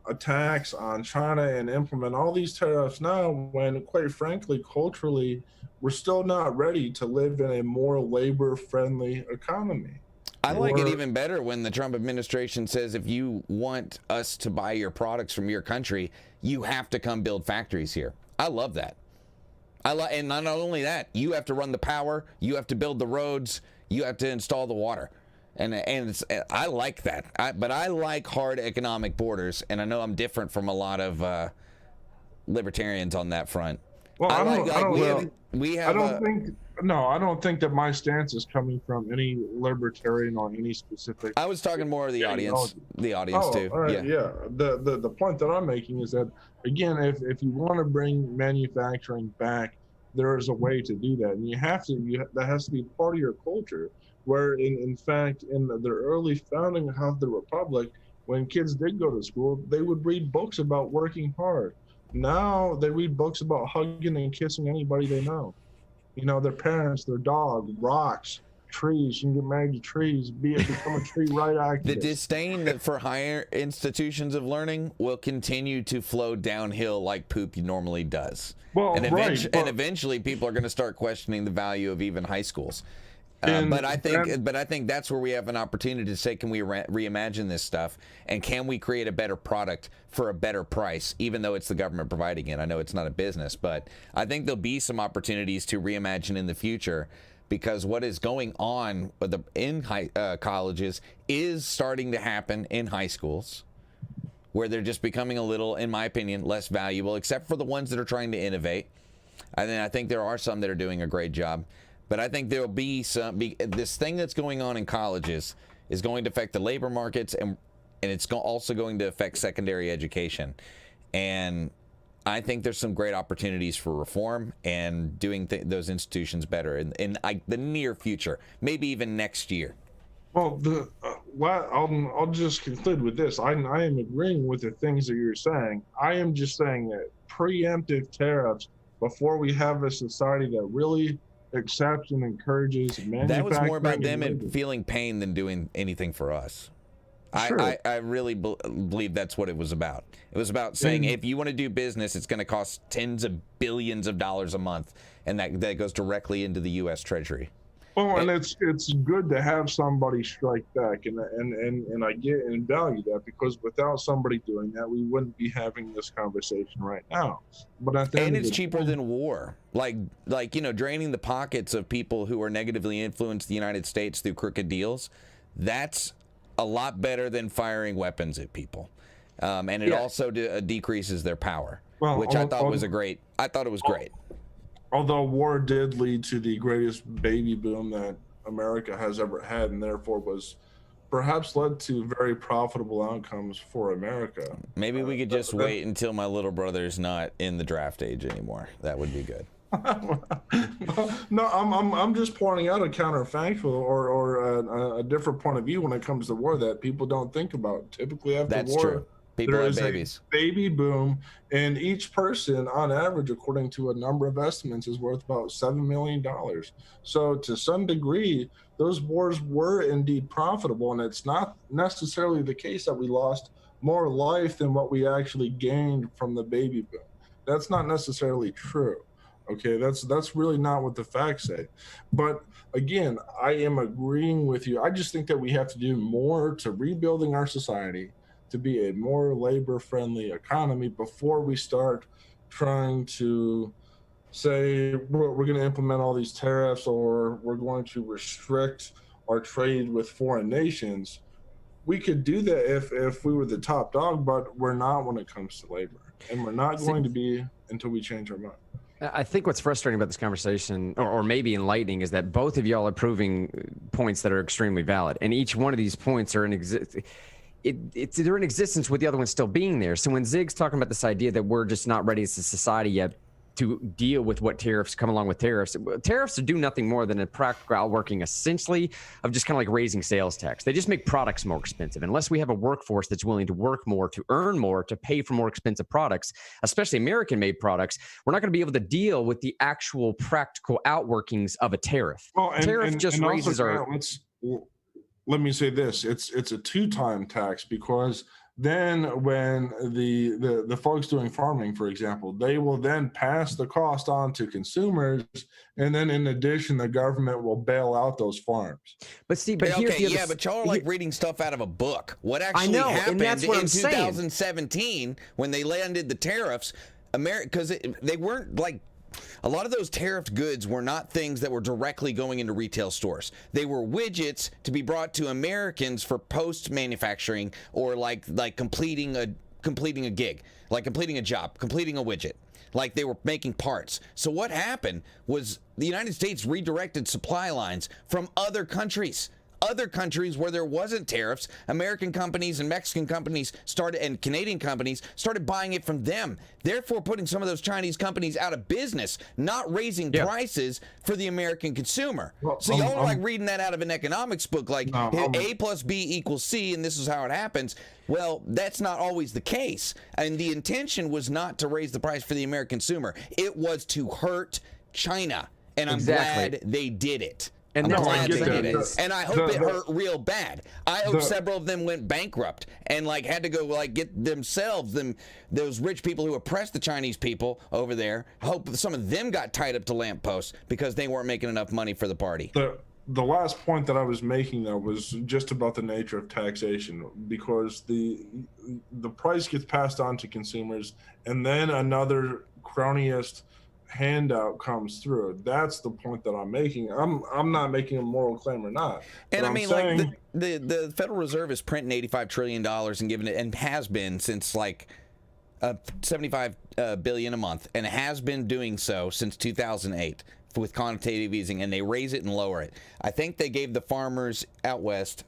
attacks on China and implement all these tariffs now when, quite frankly, culturally, we're still not ready to live in a more labor-friendly economy. I like it even better when the Trump administration says if you want us to buy your products from your country, you have to come build factories here. I love that. And not only that, you have to run the power, you have to build the roads, you have to install the water. And I like that. But I like hard economic borders, and I know I'm different from a lot of libertarians on that front. Well, I don't think that my stance is coming from any libertarian or any specific. I was talking more of the audience. The audience too. All right, yeah. The point that I'm making is that, again, if you want to bring manufacturing back, there is a way to do that, and that has to be part of your culture. Where in fact, in the early founding of the republic, when kids did go to school, they would read books about working hard. Now they read books about hugging and kissing anybody they know. You know, their parents, their dog, rocks, trees. You can get married to trees, become a tree right activist. The disdain for higher institutions of learning will continue to flow downhill like poop normally does. Well, and eventually people are going to start questioning the value of even high schools. But I think that's where we have an opportunity to say, can we reimagine this stuff, and can we create a better product for a better price, even though it's the government providing it? I know it's not a business, but I think there'll be some opportunities to reimagine in the future, because what is going on in colleges is starting to happen in high schools, where they're just becoming a little, in my opinion, less valuable, except for the ones that are trying to innovate. And then I think there are some that are doing a great job. But I think there'll be this thing that's going on in colleges is going to affect the labor markets, and it's also going to affect secondary education. And I think there's some great opportunities for reform and doing those institutions better in the near future, maybe even next year. Well, I'll just conclude with this. I am agreeing with the things that you're saying. I am just saying that preemptive tariffs, before we have a society that really accepts and encourages manufacturing. That was more about them and feeling pain than doing anything for us. Sure. I really believe that's what it was about. It was about saying, if you want to do business, it's going to cost tens of billions of dollars a month, and that goes directly into the U.S. Treasury. Well, and it's good to have somebody strike back, and I get and value that, because without somebody doing that, we wouldn't be having this conversation right now. But it's cheaper than war, like draining the pockets of people who are negatively influenced the United States through crooked deals. That's a lot better than firing weapons at people, and it also decreases their power, which I thought was great. I thought it was great. Although war did lead to the greatest baby boom that America has ever had, and therefore was perhaps led to very profitable outcomes for America. Maybe we could just wait until my little brother's not in the draft age anymore. That would be good. No, I'm just pointing out a counterfactual or a different point of view when it comes to war that people don't think about. Typically after That's war, true. People there have is babies. a baby boom, and each person, on average, according to a number of estimates, is worth about $7 million. So to some degree, those wars were indeed profitable, and it's not necessarily the case that we lost more life than what we actually gained from the baby boom. That's not necessarily true. Okay, that's really not what the facts say. But again, I am agreeing with you. I just think that we have to do more to rebuilding our society to be a more labor-friendly economy before we start trying to say we're going to implement all these tariffs or we're going to restrict our trade with foreign nations. We could do that if we were the top dog, but we're not when it comes to labor. And we're not going to be until we change our mind. I think what's frustrating about this conversation, or maybe enlightening, is that both of y'all are proving points that are extremely valid. And each one of these points are they're in existence with the other one still being there. So when Zig's talking about this idea that we're just not ready as a society yet to deal with what tariffs come along with tariffs do nothing more than a practical outworking essentially of just kind of like raising sales tax. They just make products more expensive. Unless we have a workforce that's willing to work more, to earn more, to pay for more expensive products, especially American-made products, we're not going to be able to deal with the actual practical outworkings of a tariff. Well, Tariff just raises our... let me say this: it's a two-time tax, because then when the folks doing farming, for example, they will then pass the cost on to consumers, and then in addition, the government will bail out those farms. But see, but Okay, here's the other yeah, but y'all are like reading stuff out of a book. What actually know, and happened that's what in I'm saying. 2017 when they landed the tariffs, because they weren't like, a lot of those tariffed goods were not things that were directly going into retail stores. They were widgets to be brought to Americans for post-manufacturing, or like completing a gig, like completing a job, completing a widget. Like they were making parts. So what happened was the United States redirected supply lines from other countries where there wasn't tariffs. American companies and Mexican companies and Canadian companies started buying it from them, therefore putting some of those Chinese companies out of business, not raising prices for the American consumer. Well, so y'all are like reading that out of an economics book, like A plus B equals C, and this is how it happens. Well, that's not always the case. And the intention was not to raise the price for the American consumer. It was to hurt China. And I'm glad they did it. And I'm that's glad what I'm they did saying. it. And I hope it hurt real bad. I hope several of them went bankrupt and like had to go like get themselves, those rich people who oppressed the Chinese people over there. Hope some of them got tied up to lampposts because they weren't making enough money for the party. The last point that I was making, though, was just about the nature of taxation, because the price gets passed on to consumers, and then another cronyist handout comes through. That's the point that I'm making. I'm not making a moral claim or not. And I I'm mean, saying, like the Federal Reserve is printing $85 trillion and giving it, and has been since like 75 billion a month, and has been doing so since 2008 with quantitative easing, and they raise it and lower it. I think they gave the farmers out west,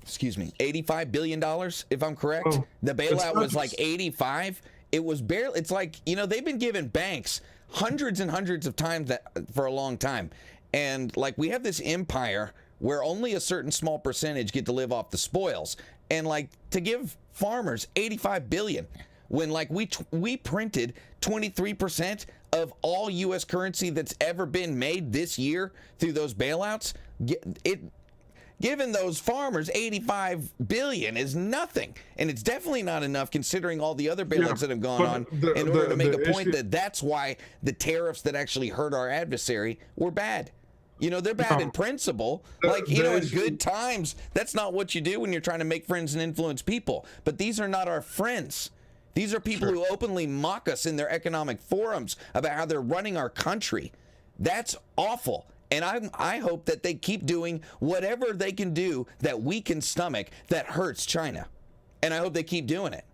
$85 billion, if I'm correct. Oh, the bailout was like 85. It was barely, it's like, they've been giving banks hundreds and hundreds of times that for a long time. And like, we have this empire where only a certain small percentage get to live off the spoils. And like, to give farmers 85 billion when like we printed 23% of all U.S. currency that's ever been made this year through those bailouts, giving those farmers 85 billion is nothing, and it's definitely not enough considering all the other bailouts that have gone on. In order to make a point that's why the tariffs that actually hurt our adversary were bad. They're bad in principle. In good times, that's not what you do when you're trying to make friends and influence people. But these are not our friends. These are people who openly mock us in their economic forums about how they're running our country. That's awful. And I hope that they keep doing whatever they can do that we can stomach that hurts China. And I hope they keep doing it.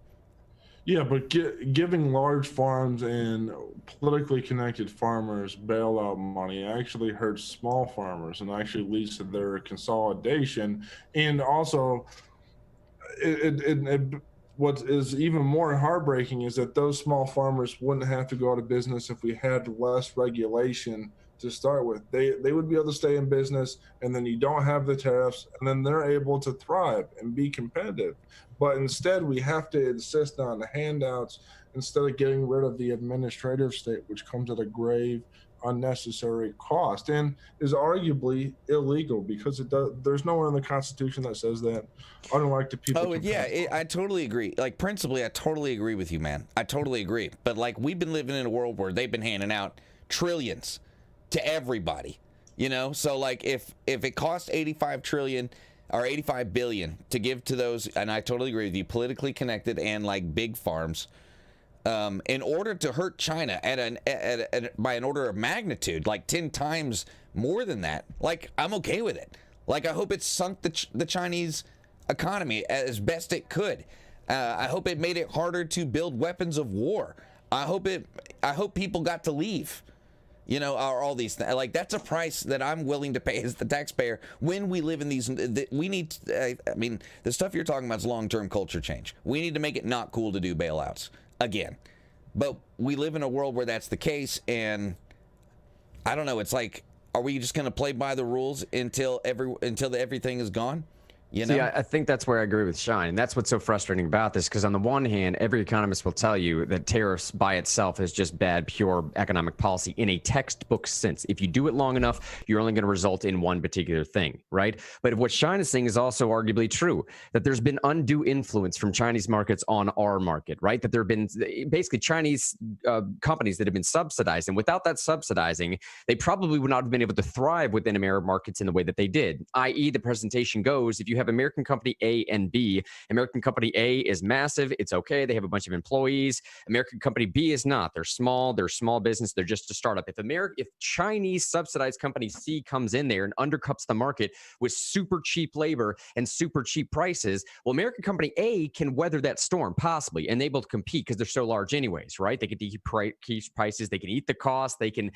Yeah, but giving large farms and politically connected farmers bailout money actually hurts small farmers and actually leads to their consolidation. And also, what is even more heartbreaking is that those small farmers wouldn't have to go out of business if we had less regulation to start with. They would be able to stay in business, and then you don't have the tariffs, and then they're able to thrive and be competitive. But instead, we have to insist on the handouts instead of getting rid of the administrative state, which comes at a grave, unnecessary cost and is arguably illegal because there's nowhere in the Constitution that says that. Unlike the people. Oh yeah, I totally agree. Like principally, I totally agree with you, man. I totally agree. But like we've been living in a world where they've been handing out trillions to everybody, So like if it costs 85 trillion or 85 billion to give to those, and I totally agree with you, politically connected and like big farms. In order to hurt China by an order of magnitude, like 10 times more than that, like I'm okay with it. Like I hope it sunk the Chinese economy as best it could. I hope it made it harder to build weapons of war. I hope people got to leave. All these things. Like that's a price that I'm willing to pay as the taxpayer when we live in these. We need. The stuff you're talking about is long-term culture change. We need to make it not cool to do bailouts again. But we live in a world where that's the case, and I don't know. It's like, are we just going to play by the rules until everything is gone? You know? See, I think that's where I agree with Shine. And that's what's so frustrating about this, because on the one hand, every economist will tell you that tariffs by itself is just bad, pure economic policy in a textbook sense. If you do it long enough, you're only going to result in one particular thing, right? But what Shine is saying is also arguably true, that there's been undue influence from Chinese markets on our market, right? That there have been basically Chinese companies that have been subsidized. And without that subsidizing, they probably would not have been able to thrive within American markets in the way that they did, i.e. the presentation goes, if you have American company A and B. American company A is massive. It's okay. They have a bunch of employees. American company B is not. They're small. They're a small business. They're just a startup. If Chinese subsidized company C comes in there and undercuts the market with super cheap labor and super cheap prices, well, American company A can weather that storm possibly and able to compete because they're so large anyways, right? They can keep prices. They can eat the cost. They can,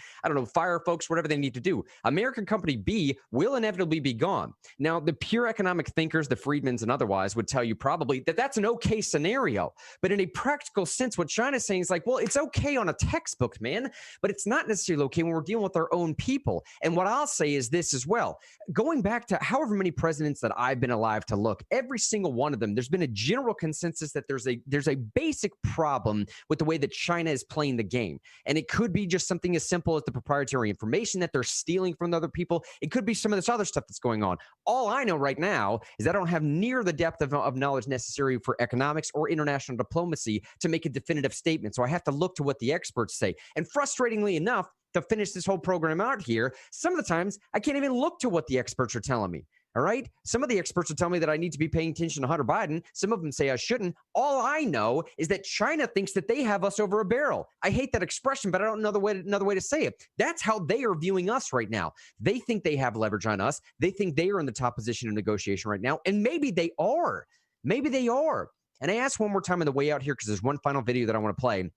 fire folks, whatever they need to do. American company B will inevitably be gone. Now, the pure economic thinkers, the Friedmans and otherwise, would tell you probably that that's an okay scenario. But in a practical sense, what China's saying is like, well, it's okay on a textbook, man, but it's not necessarily okay when we're dealing with our own people. And what I'll say is this as well. Going back to however many presidents that I've been alive to look, every single one of them, there's been a general consensus that there's a basic problem with the way that China is playing the game. And it could be just something as simple as the proprietary information that they're stealing from other people. It could be some of this other stuff that's going on. All I know right now is I don't have near the depth of knowledge necessary for economics or international diplomacy to make a definitive statement. So I have to look to what the experts say. And frustratingly enough, to finish this whole program out here, some of the times I can't even look to what the experts are telling me. All right. Some of the experts will tell me that I need to be paying attention to Hunter Biden. Some of them say I shouldn't. All I know is that China thinks that they have us over a barrel. I hate that expression, but I don't know another way to say it. That's how they are viewing us right now. They think they have leverage on us. They think they are in the top position of negotiation right now. And maybe they are. Maybe they are. And I asked one more time on the way out here because there's one final video that I want to play.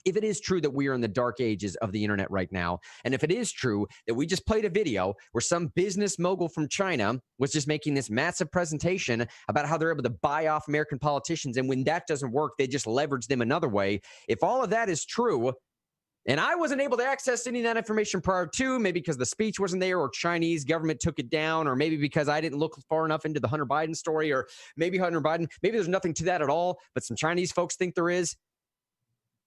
If it is true that we are in the dark ages of the internet right now, and if it is true that we just played a video where some business mogul from China was just making this massive presentation about how they're able to buy off American politicians, and when that doesn't work, they just leverage them another way. If all of that is true, and I wasn't able to access any of that information prior to, maybe because the speech wasn't there or Chinese government took it down, or maybe because I didn't look far enough into the Hunter Biden story, or maybe there's nothing to that at all, but some Chinese folks think there is.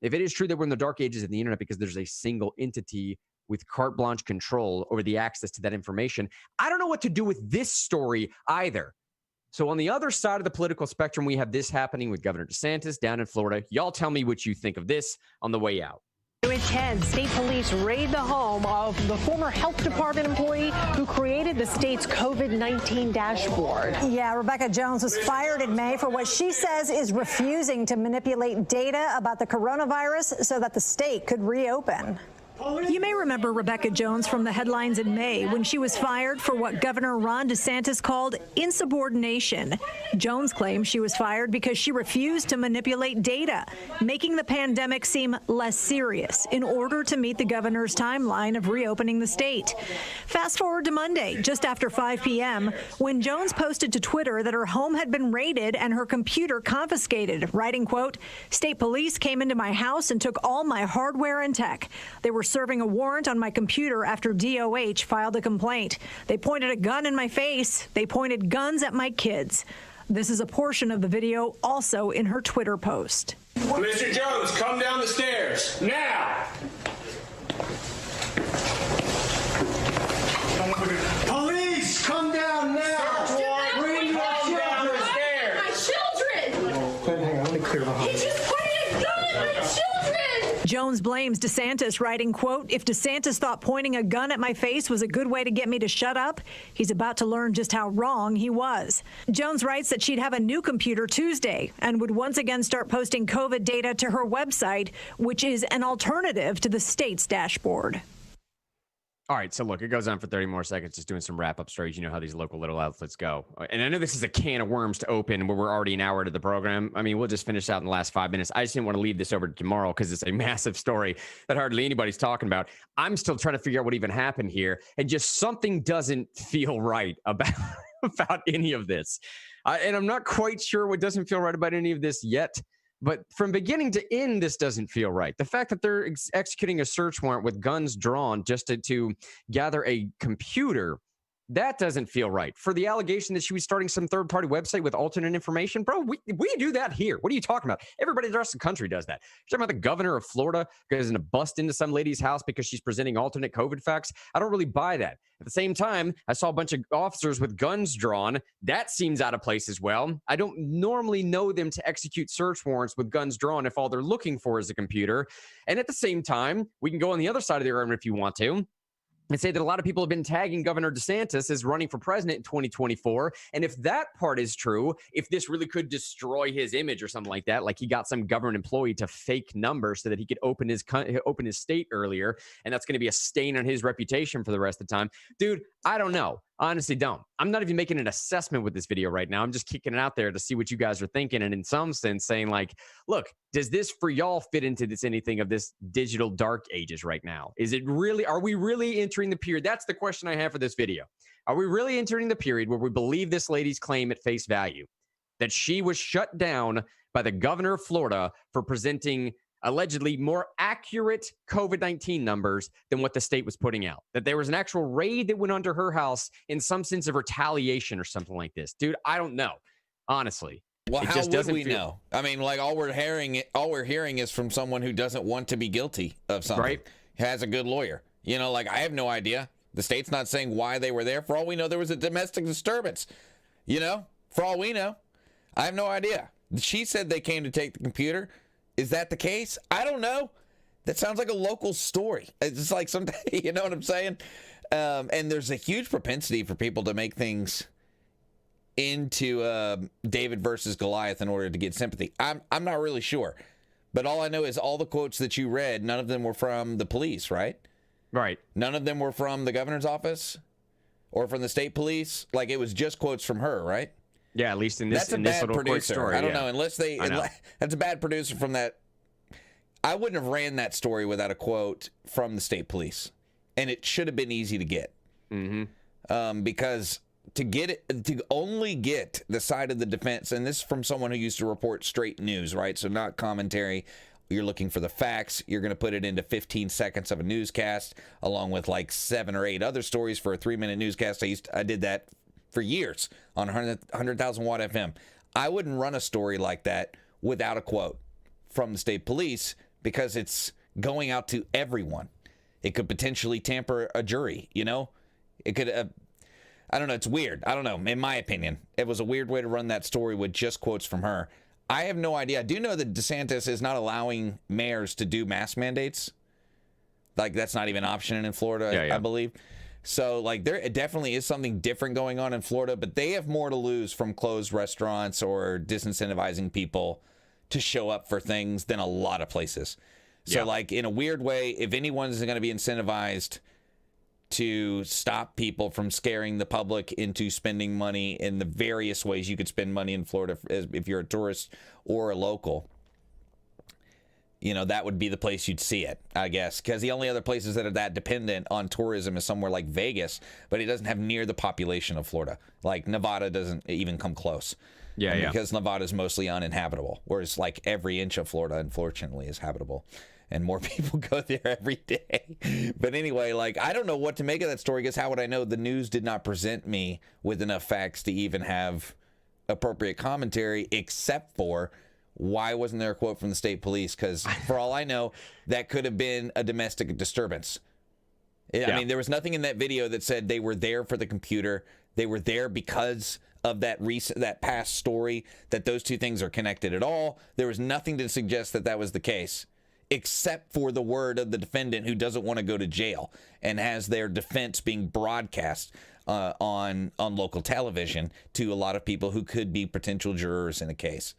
If it is true that we're in the dark ages of the internet because there's a single entity with carte blanche control over the access to that information, I don't know what to do with this story either. So on the other side of the political spectrum, we have this happening with Governor DeSantis down in Florida. Y'all tell me what you think of this on the way out. At 10, state police raid the home of the former health department employee who created the state's COVID-19 dashboard. Yeah, Rebecca Jones was fired in May for what she says is refusing to manipulate data about the coronavirus so that the state could reopen. You may remember Rebecca Jones from the headlines in May when she was fired for what Governor Ron DeSantis called insubordination. Jones claims she was fired because she refused to manipulate data, making the pandemic seem less serious in order to meet the governor's timeline of reopening the state. Fast forward to Monday, just after 5 p.m., when Jones posted to Twitter that her home had been raided and her computer confiscated, writing, quote, "State police came into my house and took all my hardware and tech. They were serving a warrant on my computer after DOH filed a complaint. They pointed a gun in my face. They pointed guns at my kids." This is a portion of the video also in her Twitter post. Mr. Jones, come down the stairs now. Police, come down now. Bring your children. My children! Hang on, let me clear the hall. He just pointed a gun at my children! Jones blames DeSantis, writing, quote, "If DeSantis thought pointing a gun at my face was a good way to get me to shut up, he's about to learn just how wrong he was." Jones writes that she'd have a new computer Tuesday and would once again start posting COVID data to her website, which is an alternative to the state's dashboard. All right, so look, it goes on for 30 more seconds, just doing some wrap-up stories. You know how these local little outlets go. And I know this is a can of worms to open where we're already an hour into the program. I mean, we'll just finish out in the last 5 minutes. I just didn't want to leave this over to tomorrow because it's a massive story that hardly anybody's talking about. I'm still trying to figure out what even happened here, and just something doesn't feel right about any of this. And I'm not quite sure what doesn't feel right about any of this yet. But from beginning to end, this doesn't feel right. The fact that they're executing a search warrant with guns drawn just to gather a computer That doesn't feel right. For the allegation that she was starting some third-party website with alternate information, bro, we do that here. What are you talking about? Everybody in the rest of the country does that. You're talking about the governor of Florida goes in to bust into some lady's house because she's presenting alternate COVID facts. I don't really buy that. At the same time, I saw a bunch of officers with guns drawn. That seems out of place as well. I don't normally know them to execute search warrants with guns drawn if all they're looking for is a computer. And at the same time, we can go on the other side of the argument if you want to, and say that a lot of people have been tagging Governor DeSantis as running for president in 2024. And if that part is true, if this really could destroy his image or something like that, like he got some government employee to fake numbers so that he could open his state earlier, and that's going to be a stain on his reputation for the rest of the time. Dude, I don't know. Honestly, don't. I'm not even making an assessment with this video right now. I'm just kicking it out there to see what you guys are thinking. And in some sense saying like, look, does this for y'all fit into this anything of this digital dark ages right now? Is it really, are we really entering the period? That's the question I have for this video. Are we really entering the period where we believe this lady's claim at face value that she was shut down by the governor of Florida for presenting allegedly more accurate COVID-19 numbers than what the state was putting out? That there was an actual raid that went under her house in some sense of retaliation or something like this. Dude, I don't know. Honestly. Well, how would we know? I mean, like all we're hearing is from someone who doesn't want to be guilty of something. Right. Has a good lawyer. You know, like I have no idea. The state's not saying why they were there. For all we know, there was a domestic disturbance. You know, for all we know, I have no idea. She said they came to take the computer. Is that the case? I don't know. That sounds like a local story. It's like something, you know what I'm saying? And there's a huge propensity for people to make things into David versus Goliath in order to get sympathy. I'm not really sure. But all I know is all the quotes that you read, none of them were from the police, right? Right. None of them were from the governor's office or from the state police. Like it was just quotes from her, right? Yeah, at least in this, that's a bad little producer. Story, I don't know. Unless that's a bad producer from that. I wouldn't have ran that story without a quote from the state police, and it should have been easy to get. Because to only get the side of the defense, and this is from someone who used to report straight news, right? So not commentary. You're looking for the facts. You're going to put it into 15 seconds of a newscast, along with like 7 or 8 other stories for a 3-minute newscast. I did that for years on 100,000 watt FM. I wouldn't run a story like that without a quote from the state police because it's going out to everyone. It could potentially tamper a jury, you know? It could, I don't know, it's weird. I don't know. In my opinion, it was a weird way to run that story with just quotes from her. I have no idea. I do know that DeSantis is not allowing mayors to do mask mandates. Like, that's not even an option in Florida, I believe. So, like, there definitely is something different going on in Florida, but they have more to lose from closed restaurants or disincentivizing people to show up for things than a lot of places. So, like, in a weird way, if anyone's going to be incentivized to stop people from scaring the public into spending money in the various ways you could spend money in Florida if you're a tourist or a local, you know, that would be the place you'd see it, I guess, because the only other places that are that dependent on tourism is somewhere like Vegas, but it doesn't have near the population of Florida. Like Nevada doesn't even come close. Because Nevada is mostly uninhabitable, whereas like every inch of Florida, unfortunately, is habitable. And more people go there every day. But anyway, like, I don't know what to make of that story, because how would I know? The news did not present me with enough facts to even have appropriate commentary, except for why wasn't there a quote from the state police? Because for all I know, that could have been a domestic disturbance. I mean, there was nothing in that video that said they were there for the computer. They were there because of that past story, that those two things are connected at all. There was nothing to suggest that that was the case, except for the word of the defendant who doesn't want to go to jail and has their defense being broadcast on local television to a lot of people who could be potential jurors in a case.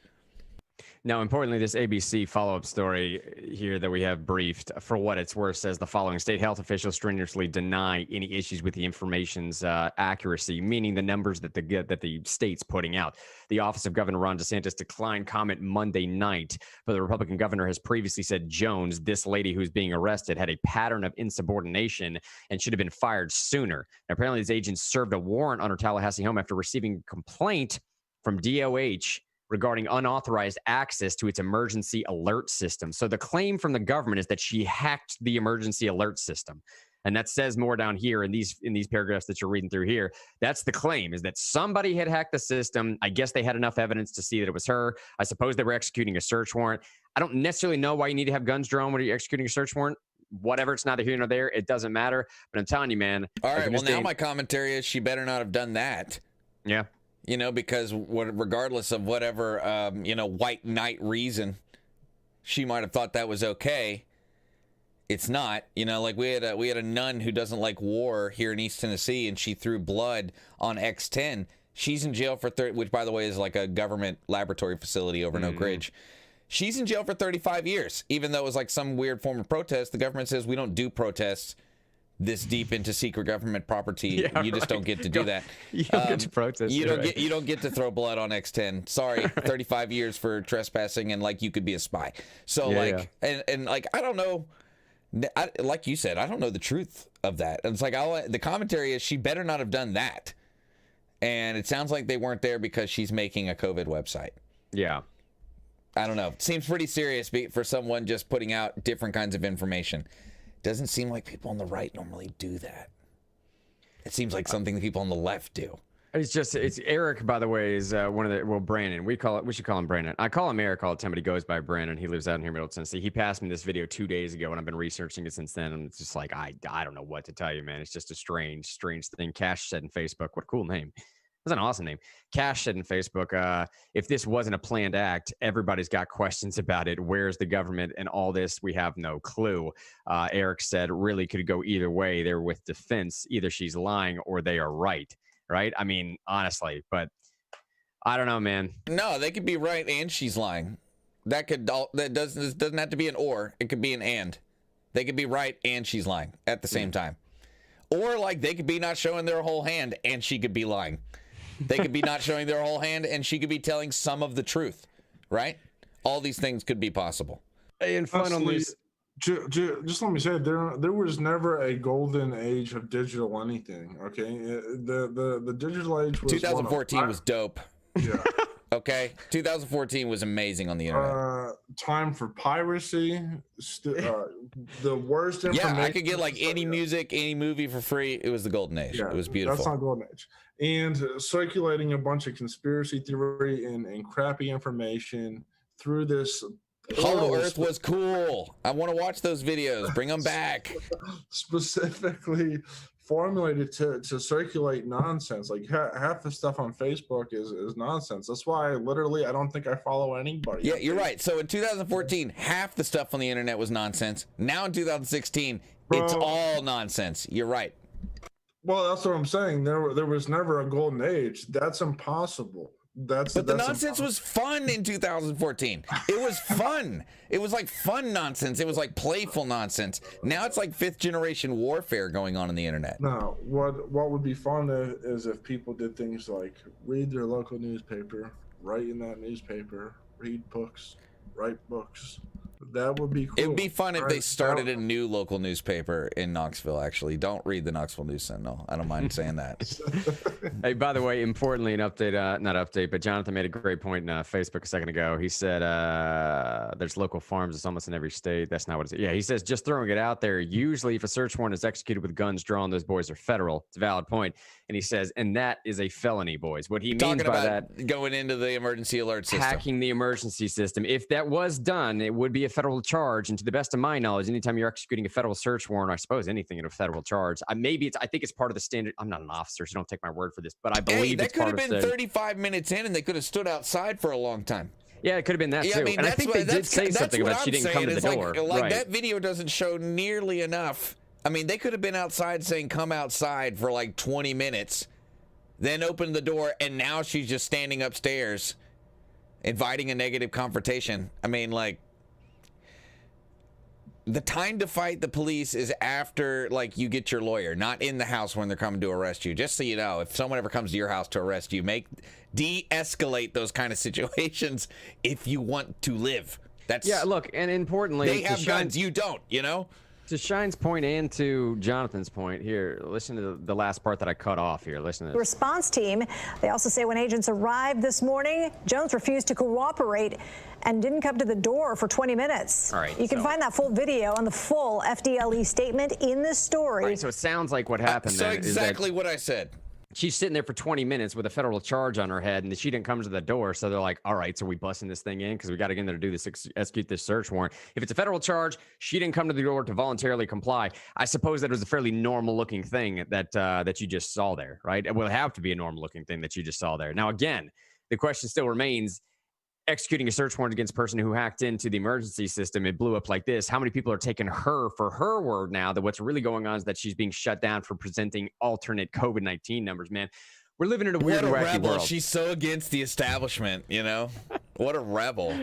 Now, importantly, this ABC follow-up story here that we have briefed, for what it's worth, says the following: state health officials strenuously deny any issues with the information's accuracy, meaning the numbers that the state's putting out. The office of Governor Ron DeSantis declined comment Monday night, but the Republican governor has previously said Jones, this lady who's being arrested, had a pattern of insubordination and should have been fired sooner. Now, apparently, these agents served a warrant on her Tallahassee home after receiving a complaint from DOH regarding unauthorized access to its emergency alert system. So the claim from the government is that she hacked the emergency alert system. And that says more down here in these paragraphs that you're reading through here. That's the claim, is that somebody had hacked the system. I guess they had enough evidence to see that it was her. I suppose they were executing a search warrant. I don't necessarily know why you need to have guns drawn when you're executing a search warrant. Whatever, it's neither here nor there. It doesn't matter. But I'm telling you, man. All right, well, now my commentary is she better not have done that. Yeah. You know, because regardless of whatever, white knight reason, she might have thought that was okay. It's not. You know, like we had a nun who doesn't like war here in East Tennessee, and she threw blood on X10. She's in jail for 30, which, by the way, is like a government laboratory facility over in Oak Ridge. She's in jail for 35 years, even though it was like some weird form of protest. The government says we don't do protests this deep into secret government property. You just don't get to do that. You don't get to protest. You don't get to throw blood on X10. Sorry, 35 years for trespassing and like you could be a spy. So and like I don't know. Like you said, I don't know the truth of that. And it's like the commentary is she better not have done that. And it sounds like they weren't there because she's making a COVID website. Yeah. I don't know. It seems pretty serious for someone just putting out different kinds of information. Doesn't seem like people on the right normally do that. It seems like something that people on the left do. It's Eric, by the way, is one of the, Brandon. We should call him Brandon. I call him Eric all the time, but he goes by Brandon. He lives out in here in Middle Tennessee. He passed me this video 2 days ago, and I've been researching it since then. And it's just like, I don't know what to tell you, man. It's just a strange thing. Cash said in Facebook, what a cool name. That's an awesome name. Cash said in Facebook, if this wasn't a planned act, everybody's got questions about it. Where's the government and all this? We have no clue. Eric said, really could go either way. They're with defense. Either she's lying or they are right. Right? I mean, honestly, but I don't know, man. No, they could be right and she's lying. That doesn't have to be an or. It could be an and. They could be right and she's lying at the same time. Or like they could be not showing their whole hand and she could be lying. They could be not showing their whole hand and she could be telling some of the truth, right? All these things could be possible. And final news. Just let me say, there was never a golden age of digital anything. Okay, the digital age was 2014 was dope. Yeah. Okay, 2014 was amazing on the internet. Time for piracy. The worst information. Yeah, I could get like any music, any movie for free. It was the golden age. Yeah, it was beautiful. That's not golden age. And circulating a bunch of conspiracy theory and crappy information through this. Hollow Earth was cool. I want to watch those videos. Bring them back. Specifically formulated to circulate nonsense. Like half the stuff on Facebook is nonsense. That's why I don't think I follow anybody. Yeah, you're right. So in 2014, half the stuff on the internet was nonsense. Now in 2016, it's all nonsense. You're right. Well, that's what I'm saying. There was never a golden age. That's impossible. But the nonsense was fun in 2014. It was fun. It was like fun nonsense. It was like playful nonsense. Now it's like 5th generation warfare going on the internet. No, what would be fun is if people did things like read their local newspaper, write in that newspaper, read books, write books. That would be cool. It would be fun if they started a new local newspaper in Knoxville, actually. Don't read the Knoxville News Sentinel. I don't mind saying that. Hey, by the way, importantly, an update, not update, but Jonathan made a great point in Facebook a second ago. He said there's local farms. It's almost in every state. That's not what it is. Yeah, he says, just throwing it out there. Usually, if a search warrant is executed with guns drawn, those boys are federal. It's a valid point. And he says, and that is a felony, boys. What he means by that, going into the emergency alert system. Hacking the emergency system. If that was done, it would be a federal charge. And to the best of my knowledge, anytime you're executing a federal search warrant, I suppose anything in a federal charge, I think it's part of the standard. I'm not an officer, so don't take my word for this, but I believe that could have been 35 minutes in and they could have stood outside for a long time. Yeah, it could have been that too. I mean, and I think they did say something about she didn't come to the door. Like that video doesn't show nearly enough. I mean, they could have been outside saying, come outside for like 20 minutes, then opened the door, and now she's just standing upstairs inviting a negative confrontation. I mean, like, the time to fight the police is after, like, you get your lawyer, not in the house when they're coming to arrest you. Just so you know, if someone ever comes to your house to arrest you, de-escalate those kind of situations if you want to live. That's look, and importantly, they have guns, you don't, you know? To Shine's point and to Jonathan's point, here, listen to the last part that I cut off here. Listen to this. Response team. They also say when agents arrived this morning, Jones refused to cooperate and didn't come to the door for 20 minutes. All right, you can so- find that full video on the full FDLE statement in this story. All right, so it sounds like what happened So then is that exactly what I said. she's sitting there for 20 minutes with a federal charge on her head, and she didn't come to the door. So they're like, all right, so we busting this thing in because we got to get in there to do this, execute this search warrant. If it's a federal charge, she didn't come to the door to voluntarily comply. I suppose that was a fairly normal looking thing that you just saw there, right? It will have to be a normal looking thing that you just saw there. Now, again, the question still remains, executing a search warrant against a person who hacked into the emergency system, it blew up like this. How many people are taking her for her word now that what's really going on is that she's being shut down for presenting alternate COVID-19 numbers, man? We're living in a weird, What a wacky rebel. world. She's so against the establishment, you know? What a rebel.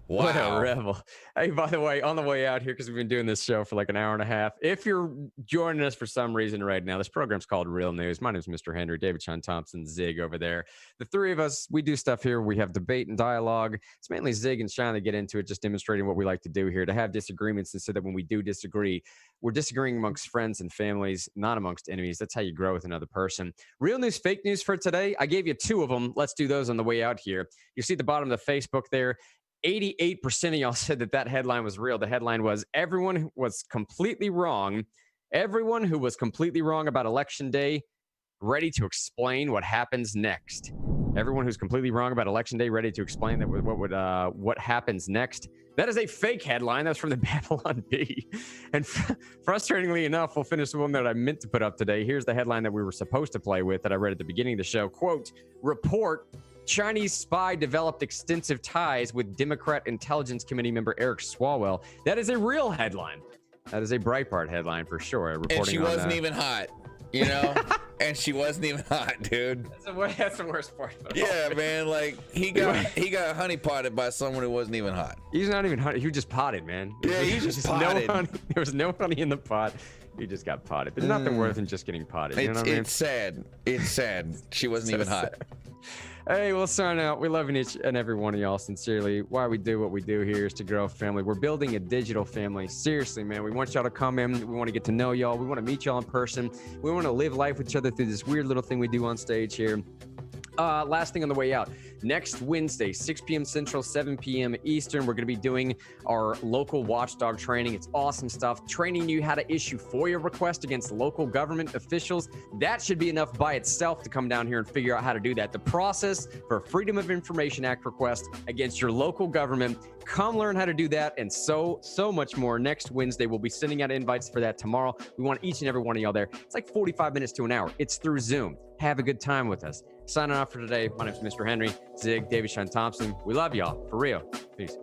Wow. What a rebel. Hey, by the way, on the way out here, because we've been doing this show for like an hour and a half, if you're joining us for some reason right now, this program's called Real News. My name is Mr. Henry, David Sean Thompson, Zig over there. The three of us, we do stuff here. We have debate and dialogue. It's mainly Zig and Sean that get into it, just demonstrating what we like to do here, to have disagreements, and so that when we do disagree, we're disagreeing amongst friends and families, not amongst enemies. That's how you grow with another person. Real news, fake news for today. I gave you two of them. Let's do those on the way out here. You see at the bottom of the Facebook there, 88% of y'all said that headline was real. The headline was, everyone was completely wrong. Everyone who was completely wrong about Election Day, ready to explain what happens next. Everyone who's completely wrong about Election Day, ready to explain that what happens next. That is a fake headline. That's from the Babylon Bee. And frustratingly enough, we'll finish the one that I meant to put up today. Here's the headline that we were supposed to play with that I read at the beginning of the show. Quote, report, Chinese spy developed extensive ties with Democrat Intelligence Committee member Eric Swalwell. That is a real headline. That is a Breitbart headline for sure. And she wasn't even hot, you know? And she wasn't even hot, dude. That's the worst part. Yeah, man. Like he got honeypotted by someone who wasn't even hot. He's not even hot. He was just potted, man. Yeah, he was just potted. No honey. There was no honey in the pot. He just got potted. There's nothing worse than just getting potted. You know what I mean? It's sad. It's sad. She wasn't even hot. Hey, we'll sign out. We love each and every one of y'all sincerely. Why we do what we do here is to grow a family. We're building a digital family. Seriously, man. We want y'all to come in. We want to get to know y'all. We want to meet y'all in person. We want to live life with each other through this weird little thing we do on stage here. Last thing on the way out. Next Wednesday, 6 p.m. Central, 7 p.m. Eastern, we're going to be doing our local watchdog training. It's awesome stuff. Training you how to issue FOIA requests against local government officials. That should be enough by itself to come down here and figure out how to do that. The process for Freedom of Information Act request against your local government. Come learn how to do that and so much more. Next Wednesday, we'll be sending out invites for that tomorrow. We want each and every one of y'all there. It's like 45 minutes to an hour. It's through Zoom. Have a good time with us. Signing off for today. My name is Mr. Henry, Zig, David Sean Thompson. We love y'all. For real. Peace.